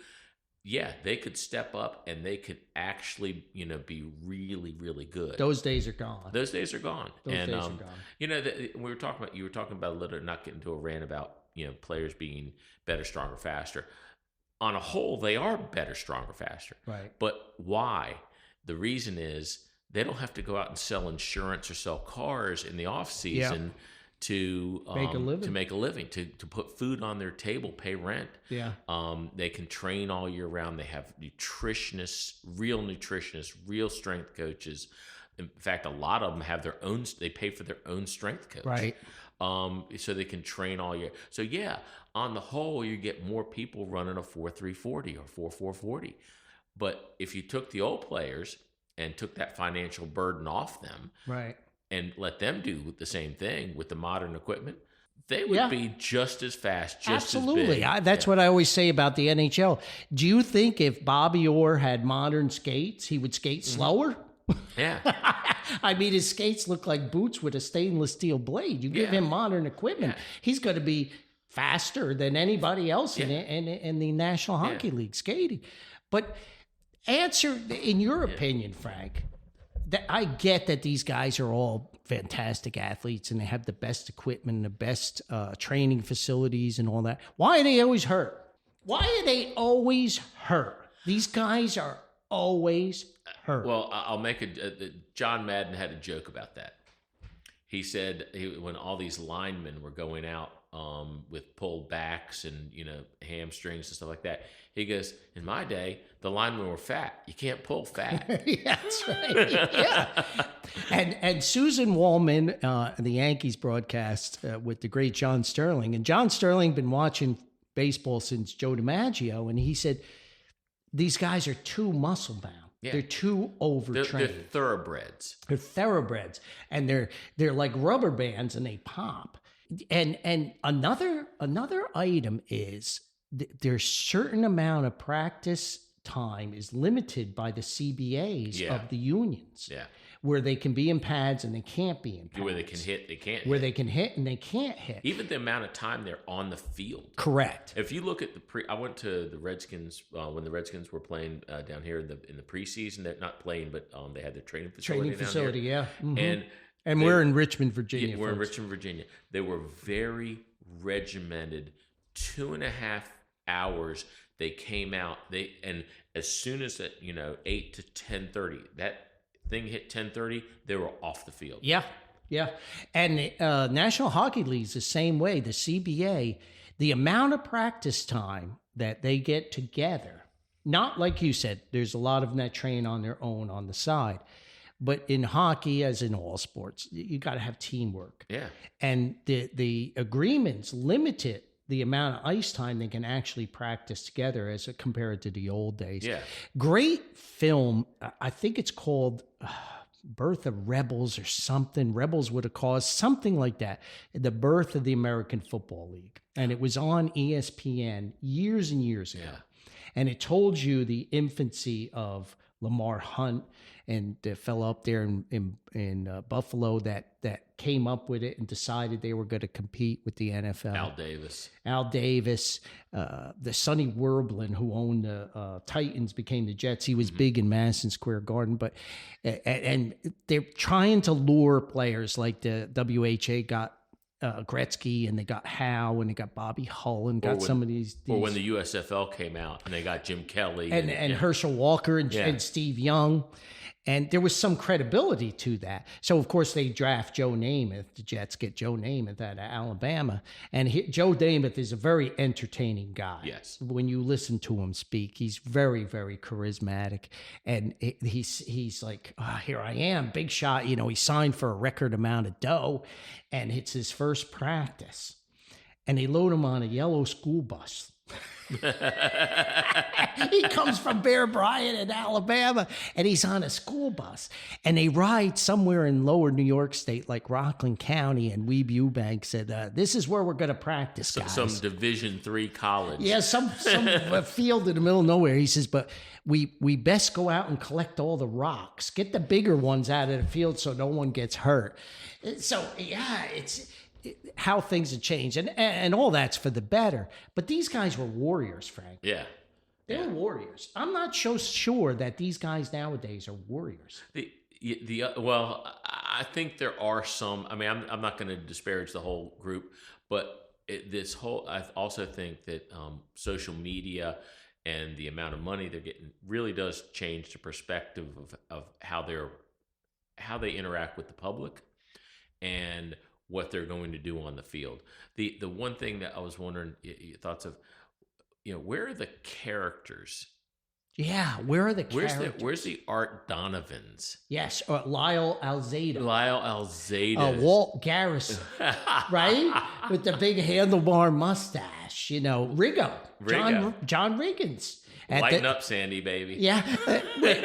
Yeah, they could step up and they could actually, be really, really good. Those days are gone. Those days are gone. Days are gone. You were talking about a little, not getting into a rant about, players being better, stronger, faster. On a whole, they are better, stronger, faster. Right. But why? The reason is they don't have to go out and sell insurance or sell cars in the off season. To make a living, to put food on their table, pay rent. Yeah. They can train all year round. They have nutritionists, real strength coaches. In fact, a lot of them have their own. They pay for their own strength coach. Right. So they can train all year. So yeah, on the whole, you get more people running a 4.340 or 4.440. But if you took the old players and took that financial burden off them, right, and let them do the same thing with the modern equipment, they would be just as fast, just as big. That's what I always say about the NHL. Do you think if Bobby Orr had modern skates, he would skate slower? Yeah. I mean, his skates look like boots with a stainless steel blade. You give him modern equipment, he's going to be faster than anybody else in the National Hockey League skating. But answer, in your opinion, Frank, I get that these guys are all fantastic athletes and they have the best equipment and the best training facilities and all that. Why are they always hurt? Why are they always hurt? These guys are always hurt. Well, I'll make John Madden had a joke about that. He said when all these linemen were going out with pulled backs and hamstrings and stuff like that, he goes, in my day, the linemen were fat. You can't pull fat. Yeah, that's right. Yeah. And Susan Wallman, the Yankees broadcast with the great John Sterling. And John Sterling been watching baseball since Joe DiMaggio. And he said, these guys are too muscle bound. Yeah. They're too overtrained. They're thoroughbreds. They're thoroughbreds. And they're like rubber bands and they pop. And another item is there's certain amount of practice time is limited by the CBAs of the unions. Yeah. Where they can be in pads and they can't be in pads. Where they can hit, they can't Where they can hit and they can't hit. Even the amount of time they're on the field. Correct. If you look at I went to the Redskins when the Redskins were playing down here in the preseason. They're not playing, but they had their training facility down here. Yeah. Mm-hmm. And And we're in Richmond, Virginia. We're in folks. Richmond, Virginia. They were very regimented. 2.5 hours they came out. And as soon as 8 to 10:30, that thing hit 10:30, they were off the field. Yeah. And National Hockey League's the same way. The CBA, the amount of practice time that they get together, not like you said, there's a lot of them that train on their own on the side. But in hockey, as in all sports, you got to have teamwork. Yeah. And the agreements limited the amount of ice time they can actually practice together as compared to the old days. Yeah. Great film. I think it's called Birth of Rebels or something. Rebels with a Cause, something like that. The birth of the American Football League. And it was on ESPN years and years ago. Yeah. And it told you the infancy of Lamar Hunt and the fellow up there in Buffalo that came up with it and decided they were going to compete with the NFL. Al Davis, the Sonny Werblin, who owned the Titans, became the Jets. He was big in Madison Square Garden, but and they're trying to lure players like the WHA got Gretzky, and they got Howe, and they got Bobby Hull, and got some of these. Or when the USFL came out, and they got Jim Kelly and Herschel Walker and Steve Young. And there was some credibility to that. So, of course, they draft Joe Namath. The Jets get Joe Namath out of Alabama. And Joe Namath is a very entertaining guy. Yes. When you listen to him speak, he's very, very charismatic. And he's like, here I am, big shot. He signed for a record amount of dough. And it's his first practice. And they load him on a yellow school bus. He comes from Bear Bryant in Alabama, and he's on a school bus, and they ride somewhere in lower New York State, like Rockland County, and Weeb Eubank said, this is where we're going to practice, guys. Some Division III college. Yeah, some field in the middle of nowhere. He says, but we best go out and collect all the rocks, get the bigger ones out of the field so no one gets hurt. So, yeah, it's how things have changed, and all that's for the better. But these guys were warriors, Frank. Yeah. They were warriors. I'm not so sure that these guys nowadays are warriors. Well, I think there are some. I mean, I'm not going to disparage the whole group, but I also think that social media and the amount of money they're getting really does change the perspective of how they interact with the public and what they're going to do on the field. The one thing that I was wondering, your thoughts of, where are the characters? Yeah, where are the characters? Where's the Art Donovans? Yes, Lyle Alzado. Walt Garrison, right? With the big handlebar mustache, Riggo. John Riggins. Lighten up, Sandy, baby. Yeah.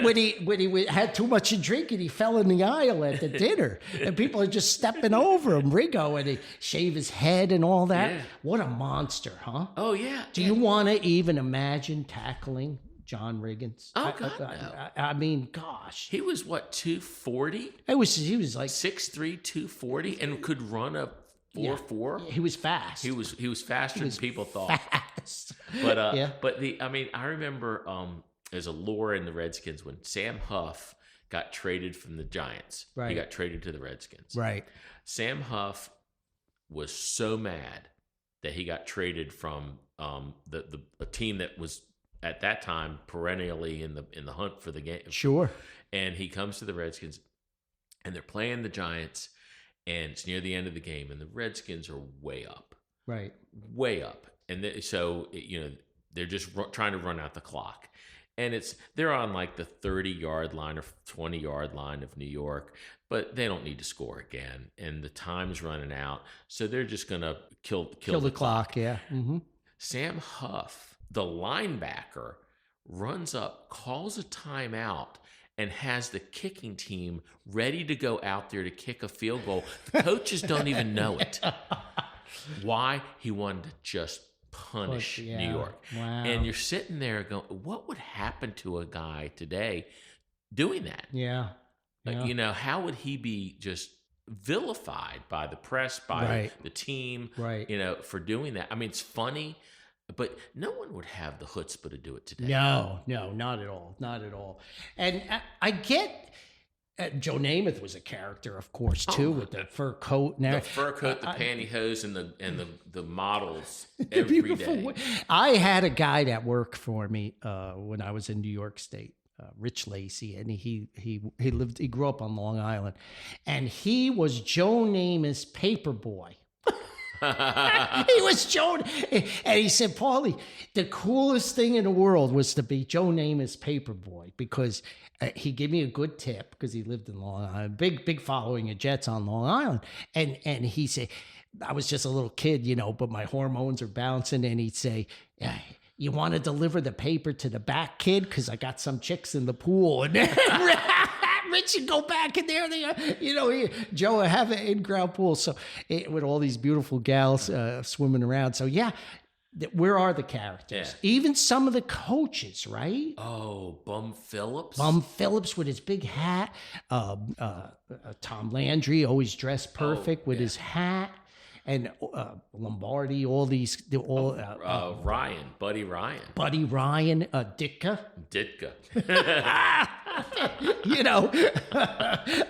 when he had too much to drink and he fell in the aisle at the dinner, and people are just stepping over him, Riggo, and he shave his head and all that. Yeah. What a monster, huh? Oh, yeah. Do you want to even imagine tackling John Riggins? Oh, God, no. I mean, gosh. He was, what, 240? He was like 6'3", 240, and could run a 4.4. He was fast. He was faster than people thought. Fast. But I remember there's a lore in the Redskins when Sam Huff got traded from the Giants. Right. He got traded to the Redskins. Right. Sam Huff was so mad that he got traded from a team that was at that time perennially in the hunt for the game. Sure. And he comes to the Redskins, and they're playing the Giants, and it's near the end of the game, and the Redskins are way up. Right. Way up. And they're just trying to run out the clock. And they're on like the 30-yard line or 20-yard line of New York, but they don't need to score again. And the time's running out. So they're just going to kill the clock. Yeah. Mm-hmm. Sam Huff, the linebacker, runs up, calls a timeout, and has the kicking team ready to go out there to kick a field goal. The coaches don't even know it. Why? He wanted to just punish New York. Wow. And you're sitting there going, what would happen to a guy today doing that? Yeah. How would he be just vilified by the press, by the team, for doing that? I mean, it's funny, but no one would have the chutzpah to do it today. No, not at all. Not at all. And I get Joe Namath was a character, of course, too, with the fur coat and The everything. fur coat, the pantyhose, and the models The every beautiful day. I had a guy that worked for me when I was in New York State, Rich Lacey, and he grew up on Long Island, and he was Joe Namath's paper boy. He was Joe, and he said, Paulie, the coolest thing in the world was to be Joe Namath's paper boy, because he gave me a good tip because he lived in Long Island, big following of Jets on Long Island, and he said, I was just a little kid, but my hormones are bouncing, and he'd say, yeah, you want to deliver the paper to the back, kid, because I got some chicks in the pool, and Rich would go back in there. Joe, I have an in-ground pool, so with all these beautiful gals swimming around. So yeah, where are the characters? Yeah. Even some of the coaches, right? Oh, Bum Phillips. Bum Phillips with his big hat. Tom Landry always dressed perfect with his hat. And Lombardi, Ryan, Buddy Ryan. Buddy Ryan, Ditka.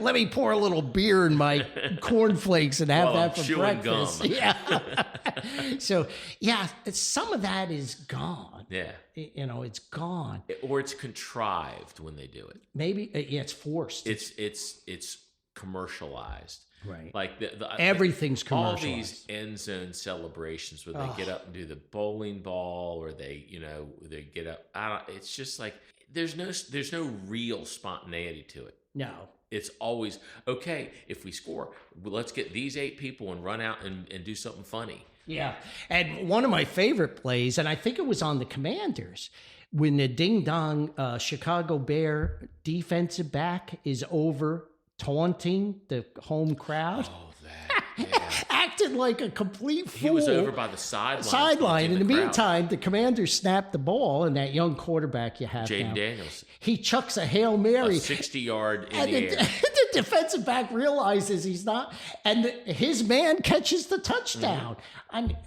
Let me pour a little beer in my cornflakes and have that for breakfast. Gum. Yeah. So, yeah, some of that is gone. Yeah. It's gone. Or it's contrived when they do it. Maybe, it's forced. It's commercialized. Right. Like everything's commercialized. All these end zone celebrations where they get up and do the bowling ball, or they get up. It's just like there's no real spontaneity to it. No. It's always, okay, if we score, let's get these 8 people and run out and do something funny. Yeah. And one of my favorite plays, and I think it was on the Commanders, when the ding-dong Chicago Bear defensive back is over taunting the home crowd. Oh, that. Yeah. Acted like a complete fool. He was over by the sideline. In the meantime, the Commanders snapped the ball, and that young quarterback you have Jaden now, Daniels. he chucks a Hail Mary. A 60-yard in the air. The defensive back realizes he's not, and his man catches the touchdown.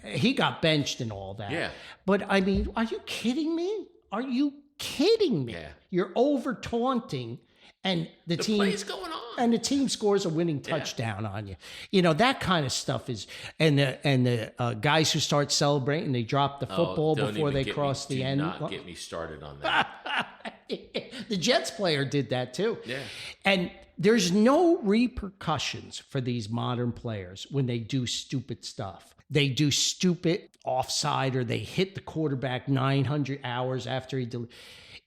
He got benched and all that. Yeah. But, are you kidding me? Are you kidding me? Yeah. You're over taunting, and the team play's going on. and the team scores a winning touchdown on you. That kind of stuff is, and the guys who start celebrating, they drop the football before they cross the end. Do not get me started on that. The Jets player did that too. Yeah. And there's no repercussions for these modern players when they do stupid stuff. They do stupid offside, or they hit the quarterback 900 hours after he did.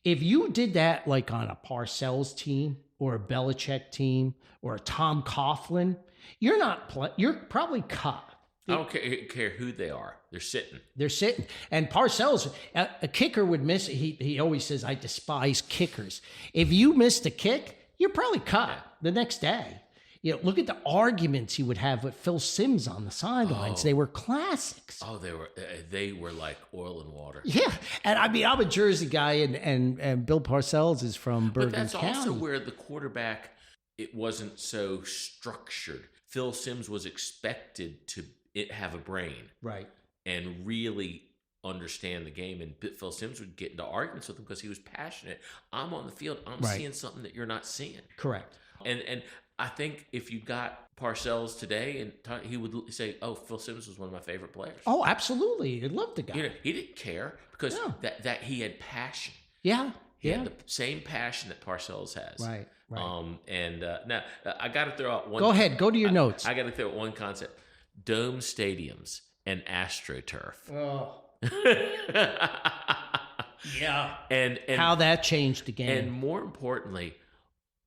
If you did that like on a Parcells team or a Belichick team or a Tom Coughlin, you're probably cut. I don't care who they are. They're sitting. And Parcells, a kicker would miss. He always says, I despise kickers. If you missed a kick, you're probably cut the next day. Look at the arguments he would have with Phil Simms on the sidelines. They were classics. Oh, they were like oil and water. Yeah. And I'm a Jersey guy, and Bill Parcells is from Bergen County. But that's also where the quarterback, it wasn't so structured. Phil Simms was expected to have a brain. Right. And really understand the game. And Phil Simms would get into arguments with him because he was passionate. I'm on the field. I'm seeing something that you're not seeing. Correct. And I think if you got Parcells today, and he would say, "Oh, Phil Simms was one of my favorite players." Oh, absolutely, I loved the guy. He didn't care because that he had passion. Yeah, he had the same passion that Parcells has. Right. Now I got to throw out one. Go ahead. Go to your notes. I got to throw out one concept: dome stadiums and AstroTurf. Oh. Yeah. And how that changed the game. And more importantly,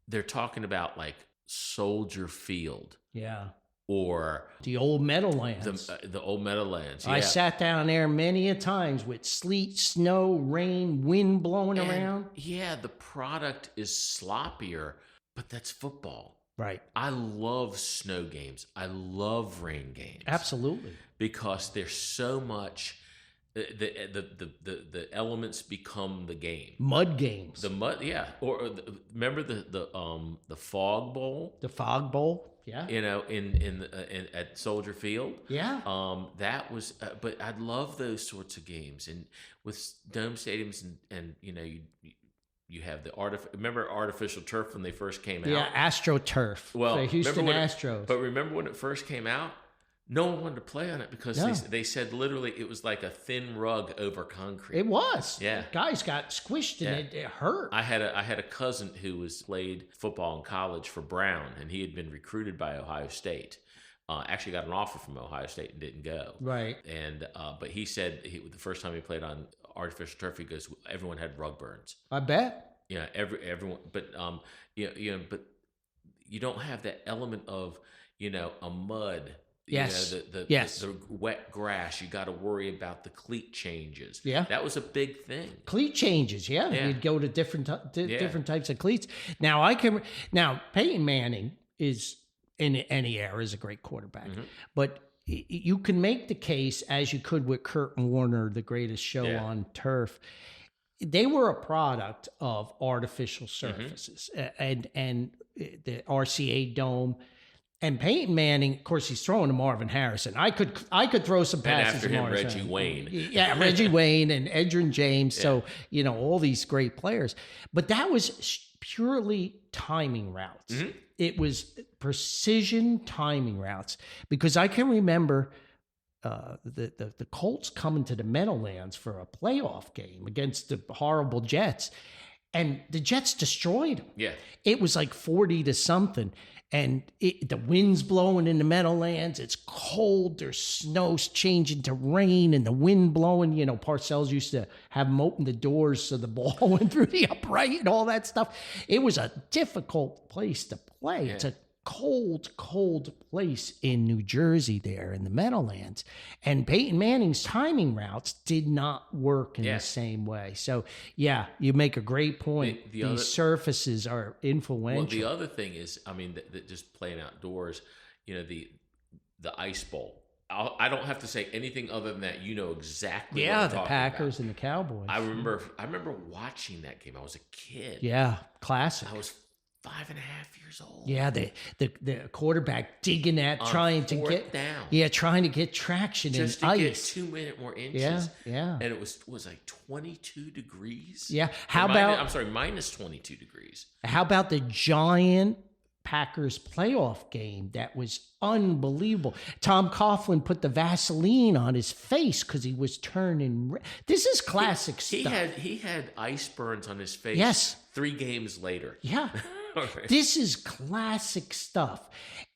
they're talking about like Soldier Field. Yeah. Or the old Meadowlands. The old Meadowlands. Yeah. I sat down there many a times with sleet, snow, rain, wind blowing around. Yeah, the product is sloppier, but that's football. Right. I love snow games. I love rain games. Absolutely. Because there's so much. The elements become the game. Mud games. The mud, yeah. Remember the fog bowl. The fog bowl, yeah. In at Soldier Field. Yeah. That was. But I'd love those sorts of games, and with dome stadiums, and you have the remember artificial turf when they first came out? Yeah, AstroTurf. Well, the Houston Astros. But remember when it first came out? No one wanted to play on it because No. they said literally it was like a thin rug over concrete. It was. Yeah. Guys got squished and it hurt. I had a cousin who played football in college for Brown, and he had been recruited by Ohio State. Actually got an offer from Ohio State and didn't go. Right. And but he said the first time he played on artificial turf, he goes, everyone had rug burns. I bet. Yeah, everyone. But but you don't have that element of a mud. Yes. The wet grass. You got to worry about the cleat changes. Yeah. That was a big thing. Cleat changes. Yeah. You'd go to different types of cleats. Now Peyton Manning is in any era is a great quarterback, but you can make the case, as you could with Kurt Warner, the greatest show on turf. They were a product of artificial surfaces and the RCA Dome. And Peyton Manning, of course, he's throwing to Marvin Harrison. I could throw some passes and after to him, Marvin Reggie Wayne. Yeah, Reggie Wayne and Edgerrin James. So, all these great players. But that was purely timing routes. It was precision timing routes. Because I can remember the Colts coming to the Meadowlands for a playoff game against the horrible Jets. And the Jets destroyed them. Yeah. It was like 40 to something. And the wind's blowing in the Meadowlands. It's cold. There's snow changing to rain and the wind blowing. Parcells used to have them open the doors so the ball went through the upright and all that stuff. It was a difficult place to play. Yeah. It's a cold place in New Jersey there in the Meadowlands. And Peyton Manning's timing routes did not work in the same way. So, you make a great point. These surfaces are influential. Well, the other thing is, that just playing outdoors, the ice bowl. I don't have to say anything other than that. Exactly what I'm the talking Packers about. and the Cowboys. I remember watching that game. I was a kid. Yeah, classic. I was 5.5 years old. Yeah, the quarterback digging trying to get down. Yeah, trying to get traction just in to ice. Get 2 minute more inches. Yeah. And it was like 22 degrees. Yeah. Minus 22 degrees. How about the giant Packers playoff game? That was unbelievable. Tom Coughlin put the Vaseline on his face because he was turning red. This is classic stuff. He had ice burns on his face. Yes. 3 games later. Yeah. This is classic stuff.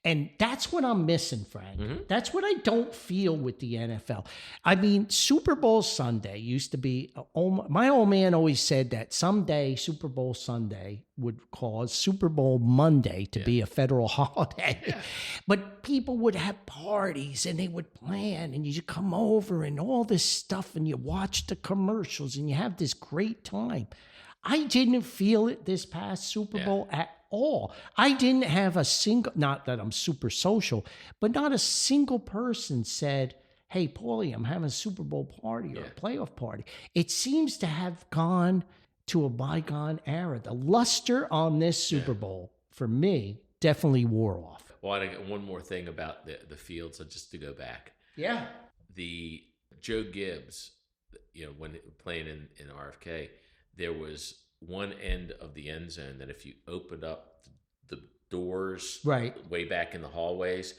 And that's what I'm missing, Frank. That's what I don't feel with the NFL. Super Bowl Sunday used to be, my old man always said that someday Super Bowl Sunday would cause Super Bowl Monday to be a federal holiday. Yeah. But people would have parties and they would plan and you come over and all this stuff and you watch the commercials and you have this great time. I didn't feel it this past Super Bowl at all. I didn't have a single, not that I'm super social, but not a single person said, hey, Paulie, I'm having a Super Bowl party or a playoff party. It seems to have gone to a bygone era. The luster on this Super Bowl, for me, definitely wore off. Well, I got one more thing about the field, so just to go back. Yeah. The Joe Gibbs, when playing in RFK, there was one end of the end zone that if you opened up the doors way back in the hallways,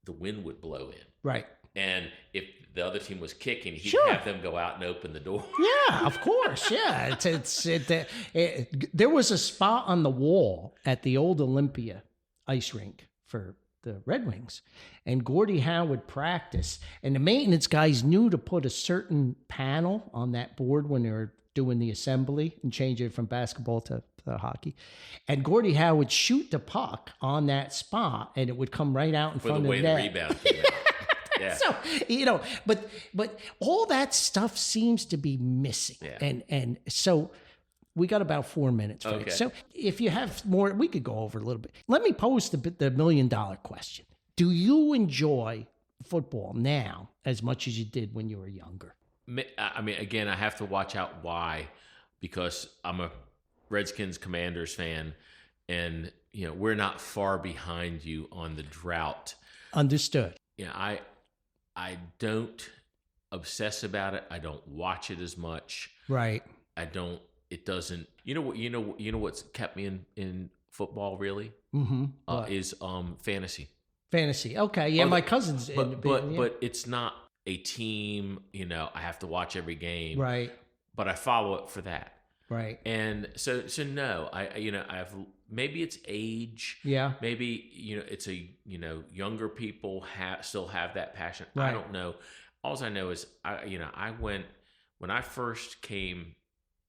the wind would blow in. Right. And if the other team was kicking, he'd have them go out and open the door. Yeah, of course. Yeah. There was a spot on the wall at the old Olympia ice rink for the Red Wings. And Gordie Howe would practice. And the maintenance guys knew to put a certain panel on that board when they were doing the assembly and change it from basketball to hockey. And Gordie Howe would shoot the puck on that spot and it would come right out in front of the net. The way the rebound came out. Yeah. So, but all that stuff seems to be missing. Yeah. And so we got about 4 minutes. Frank. Okay. So if you have more, we could go over a little bit. Let me pose the $1 million question. Do you enjoy football now as much as you did when you were younger? Again, I have to watch out why, because I'm a Redskins Commanders fan, and we're not far behind you on the drought. Understood. I don't obsess about it. I don't watch it as much. Right. I don't it doesn't. What's kept me in football really is fantasy. Fantasy. Okay, yeah, my cousin's but it's not a team. I have to watch every game, right. But I follow it for that. Right. And so no, I've maybe it's age. Yeah. Maybe it's younger people still have that passion. Right. I don't know. All I know is I went when I first came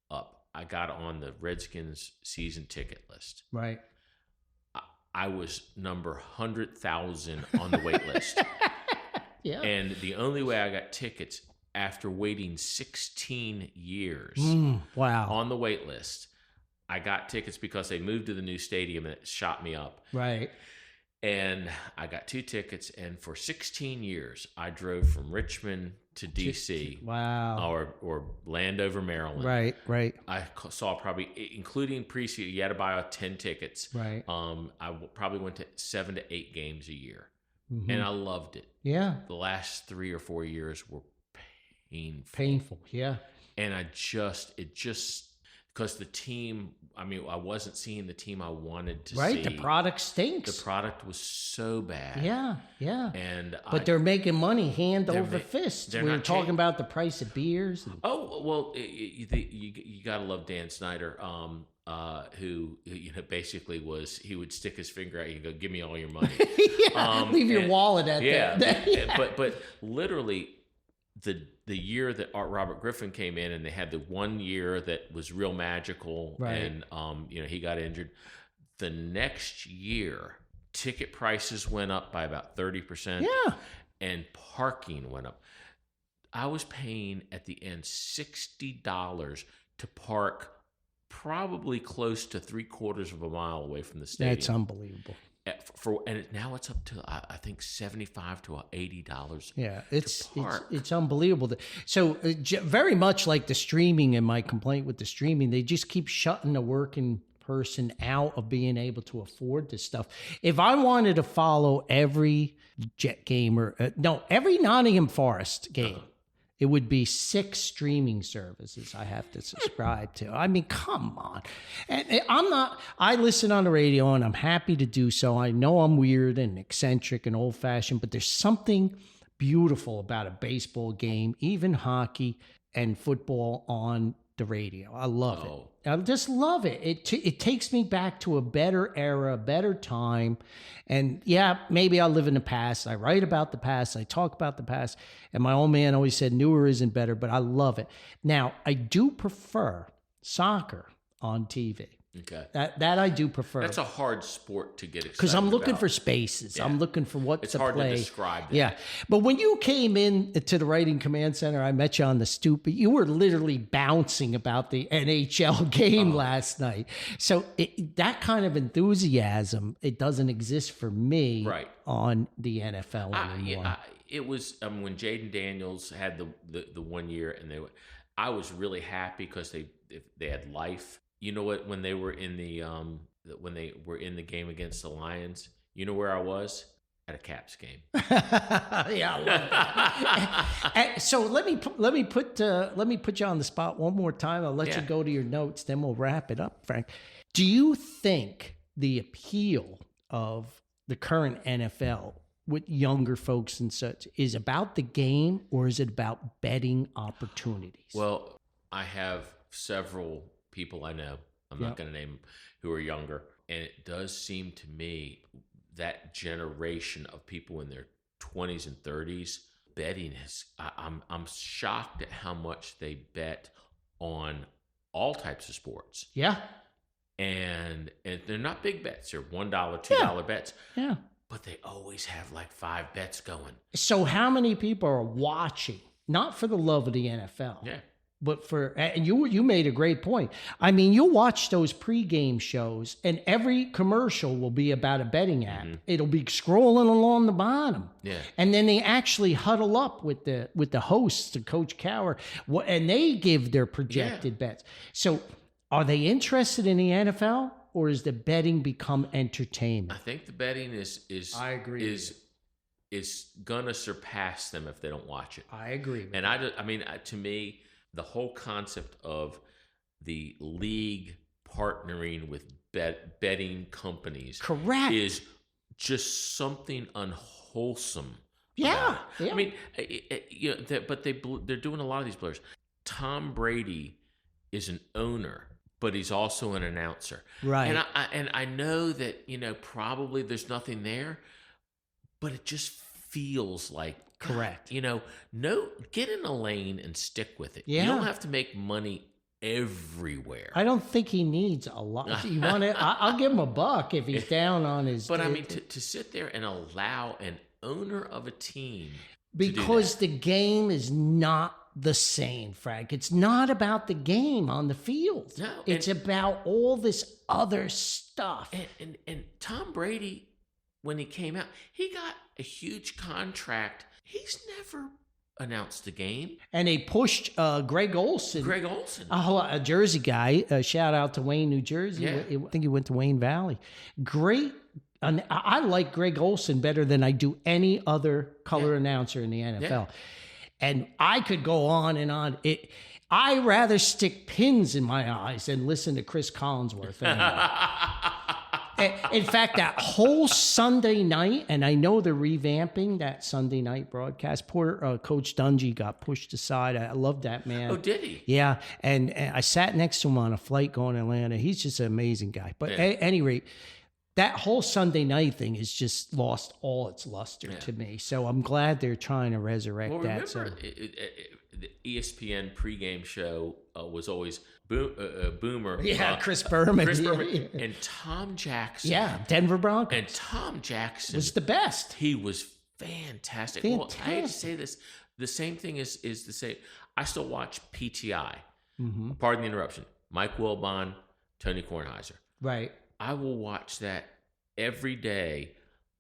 up. I got on the Redskins season ticket list. Right. I was number 100,000 on the wait list. Yeah. And the only way I got tickets after waiting 16 years wow. on the wait list, I got tickets because they moved to the new stadium and it shot me up. Right. And I got 2 tickets, and for 16 years, I drove from Richmond to D.C. Wow. Or Landover, Maryland. Right, right. I saw probably, including pre-season, you had to buy 10 tickets. Right. I probably went to 7 to 8 games a year, and I loved it. Yeah. The last 3 or 4 years were painful. Yeah. And because the team, I wasn't seeing the team I wanted to see. Right, the product stinks. The product was so bad. Yeah, yeah. But they're making money hand over fist. We were talking about the price of beers. Oh, well, you got to love Dan Snyder, who basically he would stick his finger out and go, "Give me all your money." Leave your wallet at that. Yeah. But literally, the year that Robert Griffin came in, and they had the 1 year that was real magical, right. And he got injured. The next year, ticket prices went up by about 30%. Yeah, and parking went up. I was paying at the end $60 to park probably close to 3/4 of a mile away from the stadium. That's unbelievable. Now it's up to I think $75 to $80. Yeah, it's unbelievable. So very much like the streaming, and my complaint with the streaming, they just keep shutting the working person out of being able to afford this stuff. If I wanted to follow every Jet game every Nottingham Forest game, it would be 6 streaming services I have to subscribe to. I mean, come on. And I listen on the radio, and I'm happy to do so. I know I'm weird and eccentric and old-fashioned, but there's something beautiful about a baseball game, even hockey and football on the radio. I love it. I just love it. It takes me back to a better era, a better time. And yeah, maybe I'll live in the past. I write about the past. I talk about the past. And my old man always said newer isn't better, but I love it. Now, I do prefer soccer on TV. Okay. That I do prefer. That's a hard sport to get excited because I'm looking about. For spaces. Yeah. I'm looking for what it's to hard play. To describe that. Yeah. But when you came in to the Writing Command Center, I met you on the stoop. You were literally bouncing about the NHL game last night. So that kind of enthusiasm, it doesn't exist for me on the NFL anymore. It was when Jaden Daniels had the 1 year, and I was really happy because they had life. You know what? When they were in the game against the Lions, you know where I was? At a Caps game. Yeah, I love that. So let me put you on the spot one more time. I'll let you go to your notes, then we'll wrap it up, Frank. Do you think the appeal of the current NFL with younger folks and such is about the game, or is it about betting opportunities? Well, I have several people I know, I'm not going to name them, who are younger, and it does seem to me that generation of people in their 20s and 30s betting I'm shocked at how much they bet on all types of sports. Yeah. And they're not big bets, they're $1, $2 bets. Yeah. But they always have like 5 bets going. So how many people are watching, not for the love of the NFL? Yeah. But and you made a great point. I mean, you'll watch those pregame shows, and every commercial will be about a betting app. Mm-hmm. It'll be scrolling along the bottom. Yeah. And then they actually huddle up with the hosts, Coach Cowher, and they give their projected bets. So are they interested in the NFL, or is the betting become entertainment? I think the betting is I agree. is gonna surpass them if they don't watch it. I agree. And I mean, to me, the whole concept of the league partnering with betting companies Correct. is just something unwholesome. Yeah, about it. yeah. I mean, but they're doing a lot of these blurs. Tom Brady is an owner, but he's also an announcer. Right. And I know that, probably there's nothing there, but it just feels like, Correct. no, get in a lane and stick with it. Yeah. You don't have to make money everywhere. I don't think he needs a lot. You want it? I'll give him $1 if he's down on his. But I mean, to sit there and allow an owner of a team because the game is not the same, Frank. It's not about the game on the field. No, it's about all this other stuff. And Tom Brady, when he came out, he got a huge contract. He's never announced the game. And they pushed Greg Olson. A Jersey guy. Shout out to Wayne, New Jersey. Yeah. I think he went to Wayne Valley. Great. And I like Greg Olson better than I do any other color announcer in the NFL. Yeah. And I could go on and on. I rather stick pins in my eyes than listen to Chris Collinsworth. In fact, that whole Sunday night, and I know they're revamping that Sunday night broadcast. Poor Coach Dungy got pushed aside. I love that man. Oh, did he? Yeah, and I sat next to him on a flight going to Atlanta. He's just an amazing guy. But at any rate, that whole Sunday night thing has just lost all its luster to me. So I'm glad they're trying to resurrect that. Remember, the ESPN pregame show was always Boomer. Yeah, Chris Berman. And Tom Jackson. Yeah, Denver Broncos. And Tom Jackson was the best. He was fantastic. Well, I hate to say this. The same thing is to say, I still watch PTI. Mm-hmm. Pardon the interruption. Mike Wilbon, Tony Kornheiser. Right. I will watch that every day.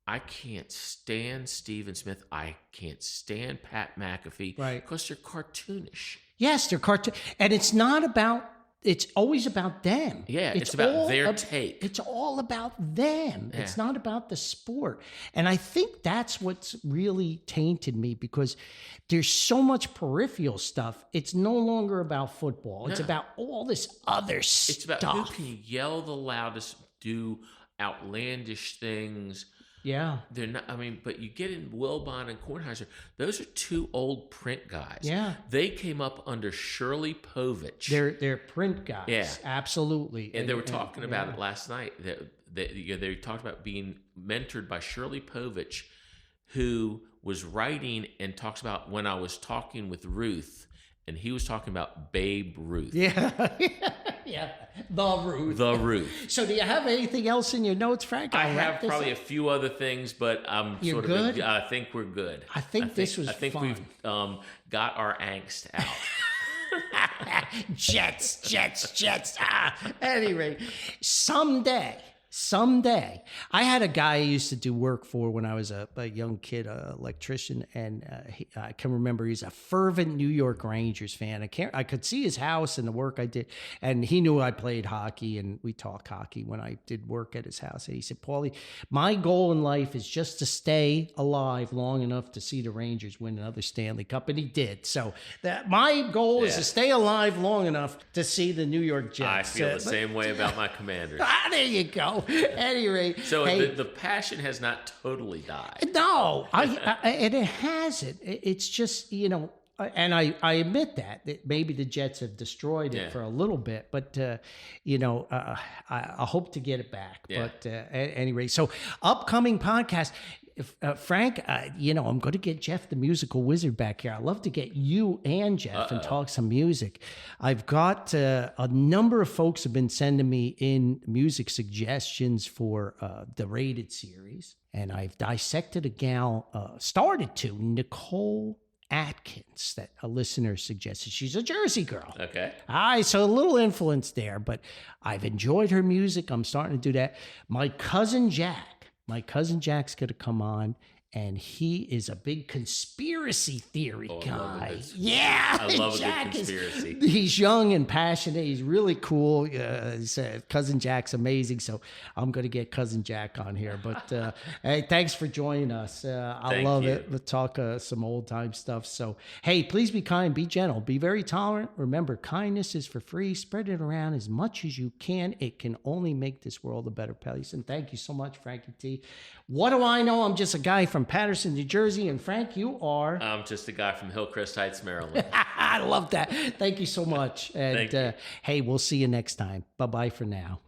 I can't stand Stephen Smith. I can't stand Pat McAfee. Right. Because they're cartoonish. Yes, they're cartoon. And it's not about, it's always about them. Yeah, it's about their take. It's all about them. Yeah. It's not about the sport. And I think that's what's really tainted me because there's so much peripheral stuff. It's no longer about football. It's about all this other stuff. It's about who can yell the loudest, do outlandish things. Yeah. They're not, but you get in Wilbon and Kornheiser, those are two old print guys. Yeah. They came up under Shirley Povich. They're print guys. Yeah. Absolutely. And they were talking about it last night. They talked about being mentored by Shirley Povich, who was writing and talks about when I was talking with Ruth, and he was talking about Babe Ruth. Yeah. Yeah. The Ruth. So do you have anything else in your notes, Frank? I have probably a few other things, but I'm You're good? I think we're good. I think this was fun. We've got our angst out. Jets. Anyway, someday, I had a guy I used to do work for when I was a young kid, an electrician, and I can remember he's a fervent New York Rangers fan. I could see his house and the work I did, and he knew I played hockey, and we talked hockey when I did work at his house. And he said, "Paulie, my goal in life is just to stay alive long enough to see the Rangers win another Stanley Cup," and he did. So that my goal is to stay alive long enough to see the New York Jets. I feel the same way about my Commanders. There you go. Anyway, so the passion has not totally died. No, and it hasn't. It's just, and I admit that maybe the Jets have destroyed it for a little bit, but I hope to get it back. Yeah. But anyway, so upcoming podcast. Frank, I'm going to get Jeff the musical wizard back here. I'd love to get you and Jeff and talk some music. I've got a number of folks have been sending me in music suggestions for the Rated series, and I've dissected a gal, Nicole Atkins, that a listener suggested. She's a Jersey girl. Okay. So a little influence there, but I've enjoyed her music. I'm starting to do that. My cousin Jack's going to come on And he is a big conspiracy theory guy. I love a good conspiracy. He's young and passionate. He's really cool. Cousin Jack's amazing. So I'm going to get Cousin Jack on here. But hey, thanks for joining us. I love it. Let's talk some old time stuff. So, hey, please be kind, be gentle, be very tolerant. Remember, kindness is for free. Spread it around as much as you can. It can only make this world a better place. And thank you so much, Frankie T. What do I know? I'm just a guy from Patterson, New Jersey. And Frank, you are? I'm just a guy from Hillcrest Heights, Maryland. I love that. Thank you so much. And hey, we'll see you next time. Bye-bye for now.